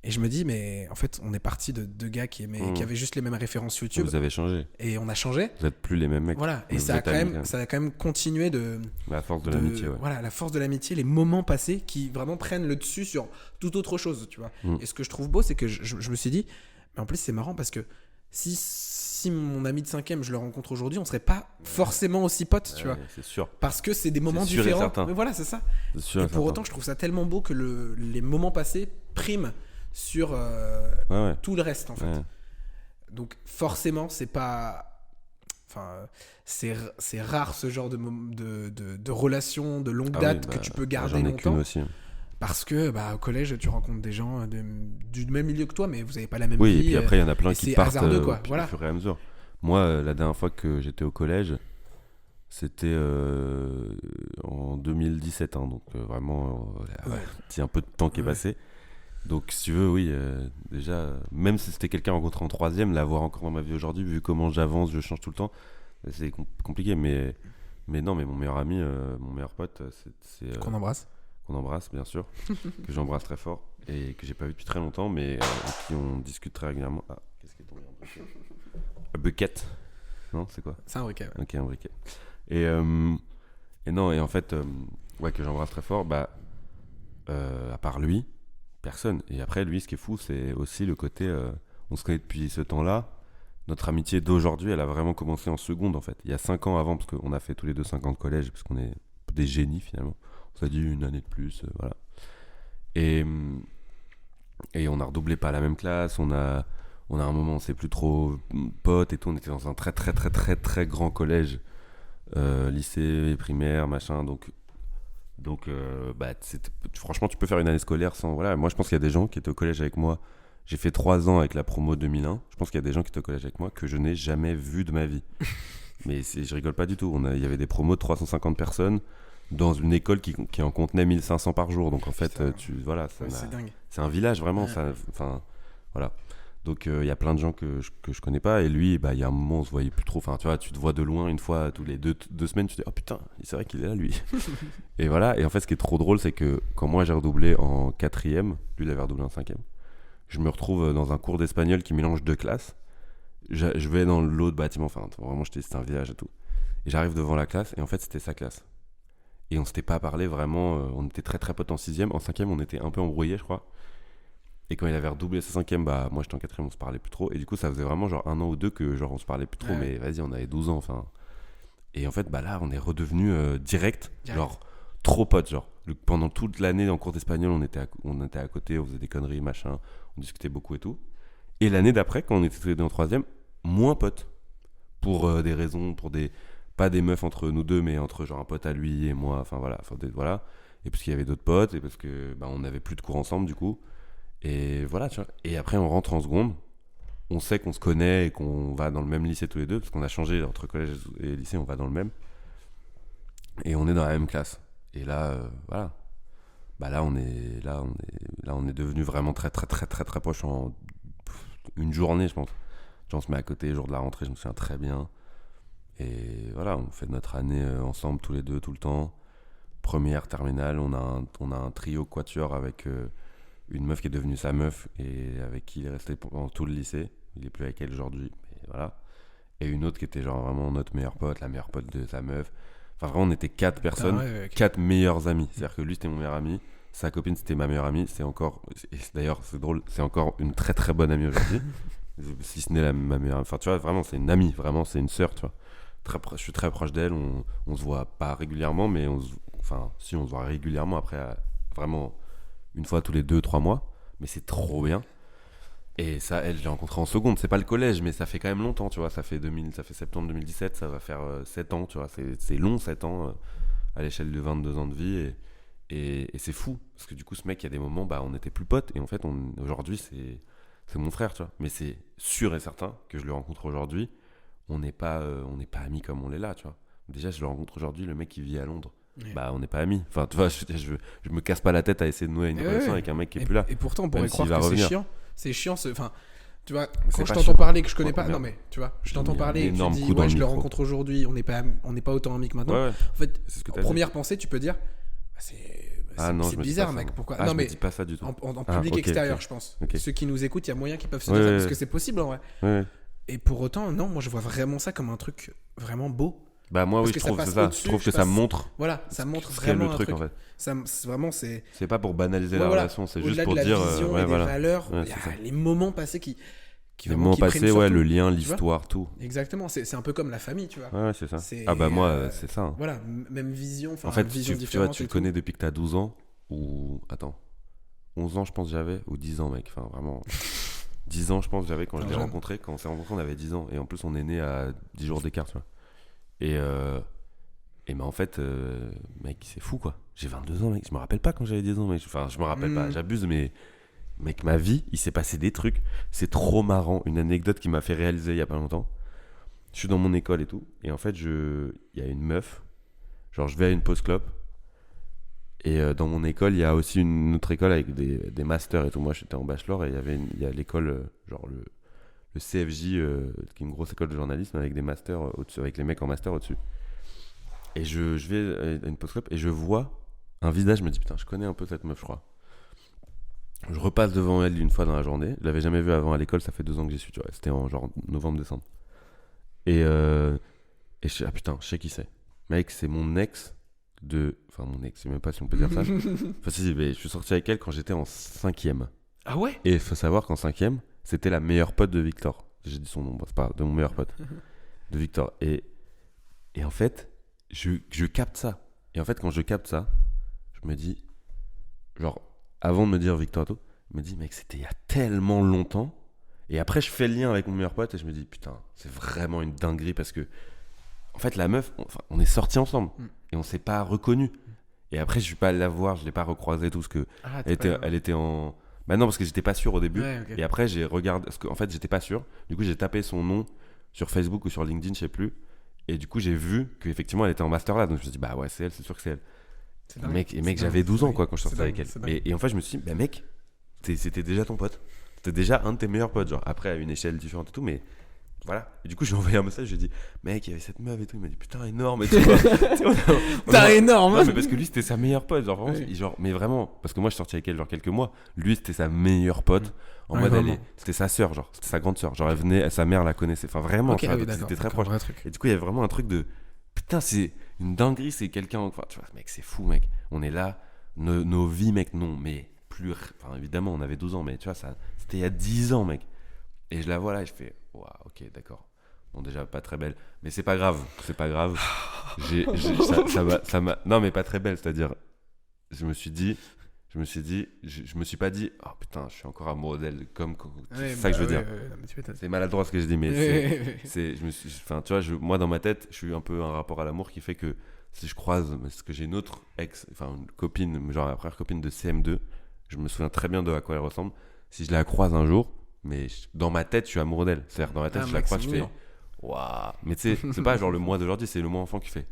Et je me dis, mais en fait, on est parti de deux gars qui avaient juste les mêmes références YouTube. Vous avez changé. Et on a changé. Vous êtes plus les mêmes mecs. Voilà. Et Vous ça a êtes amis, quand même continué de. La force de l'amitié, ouais. Voilà, la force de l'amitié, les moments passés qui vraiment prennent le dessus sur toute autre chose, tu vois. Et ce que je trouve beau, c'est que je me suis dit, mais en plus, c'est marrant parce que si mon ami de 5e, je le rencontre aujourd'hui, on serait pas forcément aussi potes, tu vois. C'est sûr. Parce que c'est des moments sûr et différents. certain. Mais voilà, c'est ça. C'est sûr Et et pour certain. autant, je trouve ça tellement beau que les moments passés priment sur tout le reste, en fait. Ouais. Donc, forcément, c'est pas. Enfin, c'est rare ce genre de relation de longue date que tu peux garder j'en ai longtemps. qu'une aussi. Parce que au collège, tu rencontres des gens du même milieu que toi, mais vous n'avez pas la même Oui, vie. et puis après, il y en a plein et qui c'est partent hasardeux, quoi. au Voilà. fur et à mesure. Moi, la dernière fois que j'étais au collège, c'était en 2017, hein, donc vraiment, il y a un peu de temps qui est passé. Donc, si tu veux, oui, déjà, même si c'était quelqu'un rencontré en 3e, l'avoir encore dans ma vie aujourd'hui, vu comment j'avance, je change tout le temps, c'est compliqué. Mais non, mais mon meilleur ami, mon meilleur pote, c'est Qu'on embrasse. qu'on embrasse, bien sûr, que j'embrasse très fort et que j'ai pas vu depuis très longtemps, mais avec qui on discute très régulièrement. Ah, qu'est-ce qui est tombé en briquet ? Un bucket ? Non, c'est quoi ? C'est un briquet. Ouais. Ok, un briquet. Et non, et en fait, que j'embrasse très fort, à part lui, personne. Et après, lui, ce qui est fou, c'est aussi le côté, on se connaît depuis ce temps-là. Notre amitié d'aujourd'hui, elle a vraiment commencé en seconde, en fait. Il y a 5 ans avant, parce qu'on a fait tous les deux 5 ans de collège, parce qu'on est des génies, finalement. On s'est dit une année de plus, voilà. Et on a redoublé pas la même classe, on a un moment, on s'est plus trop potes et tout. On était dans un très très très très très grand collège, lycée, primaire, machin. Donc franchement, tu peux faire une année scolaire sans. Voilà, moi je pense qu'il y a des gens qui étaient au collège avec moi. J'ai fait 3 ans avec la promo 2001. Je pense qu'il y a des gens qui étaient au collège avec moi que je n'ai jamais vu de ma vie. Mais je rigole pas du tout. Il y avait des promos de 350 personnes dans une école qui en contenait 1500 par jour. Donc en fait, C'est dingue. c'est un village vraiment. Ouais. Voilà. Donc il y a plein de gens que je connais pas. Et lui, il y a un moment, on se voyait plus trop. Enfin, tu vois, tu te vois de loin une fois tous les deux semaines. Tu te dis, oh putain, c'est vrai qu'il est là, lui. Et voilà. Et en fait, ce qui est trop drôle, c'est que quand moi j'ai redoublé en 4e, lui il avait redoublé en 5e, je me retrouve dans un cours d'espagnol qui mélange 2 classes. Je vais dans l'autre bâtiment. Enfin, vraiment, c'était un village et tout. Et j'arrive devant la classe. Et en fait, c'était sa classe. Et on s'était pas parlé vraiment. On était très très potes en 6e. En 5e, on était un peu embrouillés, je crois. Et quand il avait redoublé sa 5e, moi j'étais en 4e, on se parlait plus trop. Et du coup, ça faisait vraiment genre 1 an ou 2 que genre on se parlait plus trop. Mais vas-y, on avait 12 ans, enfin. Et en fait, là, on est redevenus direct, genre trop potes, genre. Pendant toute l'année en cours d'espagnol, on était à côté, on faisait des conneries, machin. On discutait beaucoup et tout. Et l'année d'après, quand on était tous les deux en 3e, moins potes. Pour des raisons, pas des meufs entre nous deux, mais entre genre un pote à lui et moi, enfin voilà. Voilà. Et parce qu'il y avait d'autres potes, et parce que on n'avait plus de cours ensemble, du coup. Et voilà, tu vois. Et après, on rentre en seconde. On sait qu'on se connaît et qu'on va dans le même lycée tous les deux, parce qu'on a changé entre collège et lycée, on va dans le même. Et on est dans la même classe. Et là, voilà. Bah là, on est devenu vraiment très, très, très, très, très proche en une journée, je pense. Genre, on se met à côté, le jour de la rentrée, je me souviens très bien. Et voilà, on fait notre année ensemble, tous les deux, tout le temps. Première, terminale, on a un trio quatuor avec une meuf qui est devenue sa meuf et avec qui il est resté pendant tout le lycée. Il est plus avec elle aujourd'hui, mais voilà. Et une autre qui était genre vraiment notre meilleur pote, la meilleure pote de sa meuf. Enfin, vraiment, on était 4 personnes, ouais, ok. 4 meilleurs amis. C'est-à-dire que lui, c'était mon meilleur ami, sa copine, c'était ma meilleure amie. D'ailleurs, c'est drôle, c'est encore une très très bonne amie aujourd'hui. Si ce n'est ma meilleure. Enfin, tu vois, vraiment, c'est une amie, vraiment, c'est une sœur, tu vois. Je suis très proche d'elle, on se voit pas régulièrement, mais enfin, si, on se voit régulièrement après, vraiment, une fois tous les 2-3 mois. Mais c'est trop bien. Et ça, elle, je l'ai rencontrée en seconde. C'est pas le collège, mais ça fait quand même longtemps, tu vois. Ça fait septembre 2017, ça va faire 7 ans, tu vois. C'est long, 7 ans, à l'échelle de 22 ans de vie. Et c'est fou. Parce que du coup, ce mec, il y a des moments, bah, on n'était plus potes. Et en fait, aujourd'hui, c'est mon frère, tu vois. Mais c'est sûr et certain que je le rencontre aujourd'hui. On n'est pas amis comme on l'est là, tu vois. Déjà, je le rencontre aujourd'hui, le mec qui vit à Londres. Ouais. Bah, on n'est pas amis. Enfin, tu vois, je me casse pas la tête à essayer de nouer une relation avec un mec qui est plus là. Et pourtant, on pourrait Même croire s'il va que c'est revenir. chiant. C'est chiant, enfin, tu vois, C'est quand je pas t'entends chiant. parler que je connais pas, Oh, non merde. mais tu vois, je J'ai t'entends mis un parler et tu énorme dis coup dans ouais, le je le micro. rencontre aujourd'hui, on n'est pas autant amis que maintenant. Ouais, ouais. En fait, C'est ce que en t'as dit. première pensée, tu peux dire, bah, Ah non, c'est je me dis bizarre, pas ça, mec. non. Pourquoi Ah, Non je me mais dis pas ça du tout. en Ah, public ok, extérieur, ok. je pense. Ok. Ceux qui nous écoutent, il y a moyen qu'ils peuvent se Ouais, dire ça ouais, parce ouais. que c'est possible en vrai. Ouais. Et pour autant, non, moi je vois vraiment ça comme un truc vraiment beau. Bah moi Parce oui, que je ça trouve passe c'est ça. au-dessus, Je trouve je que ça passe- montre Voilà, ça montre ce qu'est le vraiment un truc truc. en fait. Vraiment, c'est C'est pas pour banaliser ouais, la voilà. relation, c'est Au-delà juste de pour la dire vision ouais et des voilà. valeurs, Ouais, il y c'est ça. a les moments passés qui Les vraiment moments qui priment passés, sur ouais, tout, le lien, tu vois. l'histoire, tout. Exactement, c'est un peu comme la famille, tu vois. Ouais, c'est ça. C'est, Ah bah moi, c'est ça. Hein. Voilà, même vision, enfin En fait, vision tu vois, différente tu et le tout. connais depuis que t'as 12 ans ou attends, 11 ans je pense que j'avais ou 10 ans mec, enfin vraiment 10 ans je pense que j'avais quand je Enfin, l'ai jeune. rencontré, quand on s'est rencontrés on avait 10 ans et en plus on est né à 10 jours d'écart, tu vois. Et bah en fait mec, c'est fou quoi. J'ai 22 ans mec, je me rappelle pas quand j'avais 10 ans mec. Enfin, je me rappelle pas, j'abuse mais mec, ma vie, il s'est passé des trucs, c'est trop marrant, une anecdote qui m'a fait réaliser il y a pas longtemps. Je suis dans mon école et tout et en fait, il y a une meuf, genre je vais à une pause clope. Et dans mon école, il y a aussi une autre école avec des masters et tout. Moi, j'étais en bachelor et il y a l'école, genre le CFJ, qui est une grosse école de journalisme avec des masters au-dessus, avec les mecs en master au-dessus. Et je vais à une post-club et je vois un visage, je me dis putain, je connais un peu cette meuf, je crois. Je repasse devant elle une fois dans la journée. Je l'avais jamais vue avant à l'école, ça fait 2 ans que j'y suis, tu vois. C'était en genre novembre-décembre. Et je dis, ah putain, je sais qui c'est. Mec, c'est mon ex. Enfin mon ex, je sais même pas si on peut dire ça. Enfin si, mais je suis sorti avec elle quand j'étais en 5ème. Ah ouais. Et il faut savoir qu'en 5ème, c'était la meilleure pote de Victor. J'ai dit son nom, c'est pas grave, de mon meilleur pote. De Victor. Et en fait, je capte ça. Et en fait, quand je capte ça, je me dis, genre, avant de me dire Victor et tout, je me dis, mec, c'était il y a tellement longtemps. Et après, je fais le lien avec mon meilleur pote et je me dis, putain, c'est vraiment une dinguerie parce que, en fait, la meuf, on est sortis ensemble et on s'est pas reconnus. Et après, je suis pas allé la voir, je l'ai pas recroisé tout ce que. Ah, Elle était en. Bah non, parce que j'étais pas sûr au début. Ouais, ok. Et après, j'ai regardé. Parce qu'en fait, j'étais pas sûr. Du coup, j'ai tapé son nom sur Facebook ou sur LinkedIn, je sais plus. Et du coup, j'ai vu qu'effectivement, elle était en master là. Donc, je me suis dit, bah ouais, c'est elle, c'est sûr que c'est elle. C'est dingue. Mec, C'est j'avais dingue. 12 ans Oui, quoi quand je c'est sortais avec dingue, elle. c'est dingue. Et en fait, je me suis dit, bah mec, c'était déjà ton pote. C'était déjà un de tes meilleurs potes. Genre, après, à une échelle différente et tout, mais. Voilà. Et du coup, j'ai envoyé un message, je lui ai dit, mec, il y avait cette meuf et tout. Il m'a dit, putain, énorme. Et tout. Putain, énorme. Non, mais parce que lui, c'était sa meilleure pote. Genre, vraiment, Oui. genre, mais vraiment, parce que moi, je suis sorti avec elle genre quelques mois. Lui, c'était sa meilleure pote. En Ouais, mode, vraiment. c'était sa sœur, genre, c'était sa grande sœur. Genre, elle venait, sa mère la connaissait. Enfin, vraiment, Ok, tu vois, oui, d'accord. c'était très d'accord, proche. vrai truc. Et du coup, il y avait vraiment un truc de, putain, c'est une dinguerie, c'est quelqu'un. Enfin, tu vois, mec, c'est fou, mec. On est là, nos vies, mec, non, mais plus. Enfin, évidemment, on avait 12 ans, mais tu vois, ça, c'était il y a 10 ans, mec. Et je la vois là, et je fais, waouh, ok, d'accord. Bon, déjà, pas très belle. Mais c'est pas grave, c'est pas grave. Ça m'a. Non, mais pas très belle, c'est-à-dire, je me suis pas dit, oh putain, je suis encore amoureux d'elle, c'est ça que je veux dire. Non, mais tu m'étonnes. C'est maladroit ce que je dis, mais Ouais. enfin, tu vois, moi dans ma tête, je suis un peu un rapport à l'amour qui fait que si je croise, parce que j'ai une autre ex, enfin une copine, genre ma première copine de CM2, je me souviens très bien de à quoi elle ressemble. Si je la croise un jour, mais dans ma tête, je suis amoureux d'elle. C'est-à-dire dans ma tête, Ah, je la mec, croise, c'est je fais, mignon. waouh. Mais tu sais, c'est pas genre le moi d'aujourd'hui, c'est le moi enfant qui fait,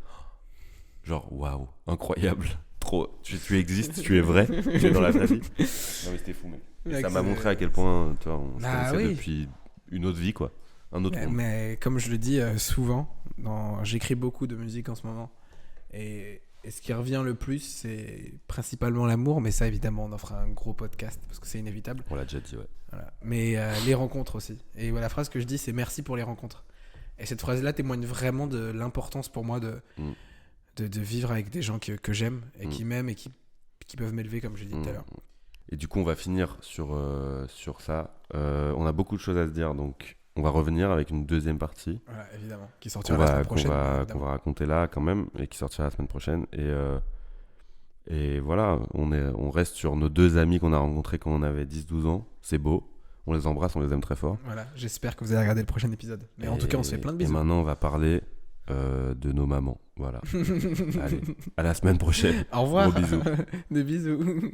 genre waouh, incroyable, trop. Tu existes, tu es vrai, tu es dans la vraie vie. Non, mais c'était fou, mec. Et ça m'a montré à quel point, tu vois, on se connaissait depuis une autre vie, quoi. Un autre monde. Mais comme je le dis souvent, j'écris beaucoup de musique en ce moment. Et ce qui revient le plus, c'est principalement l'amour. Mais ça, évidemment, on en fera un gros podcast parce que c'est inévitable. On l'a déjà dit, ouais. Voilà. Mais les rencontres aussi. Et voilà, la phrase que je dis, c'est merci pour les rencontres. Et cette phrase-là témoigne vraiment de l'importance pour moi de vivre avec des gens que j'aime et qui m'aiment et qui peuvent m'élever, comme j'ai dit tout à l'heure. Et du coup, on va finir sur ça. On a beaucoup de choses à se dire, donc on va revenir avec une deuxième partie. Voilà, évidemment. Qui sortira la semaine prochaine. Qu'on va raconter là, quand même, et qui sortira la semaine prochaine. Et voilà, on reste sur nos deux amis qu'on a rencontrés quand on avait 10-12 ans. C'est beau. On les embrasse, on les aime très fort. Voilà, j'espère que vous allez regarder le prochain épisode. Mais en tout cas, on se fait plein de bisous. Et maintenant, on va parler de nos mamans. Voilà. Allez, à la semaine prochaine. Au revoir. Gros bisous. Des bisous.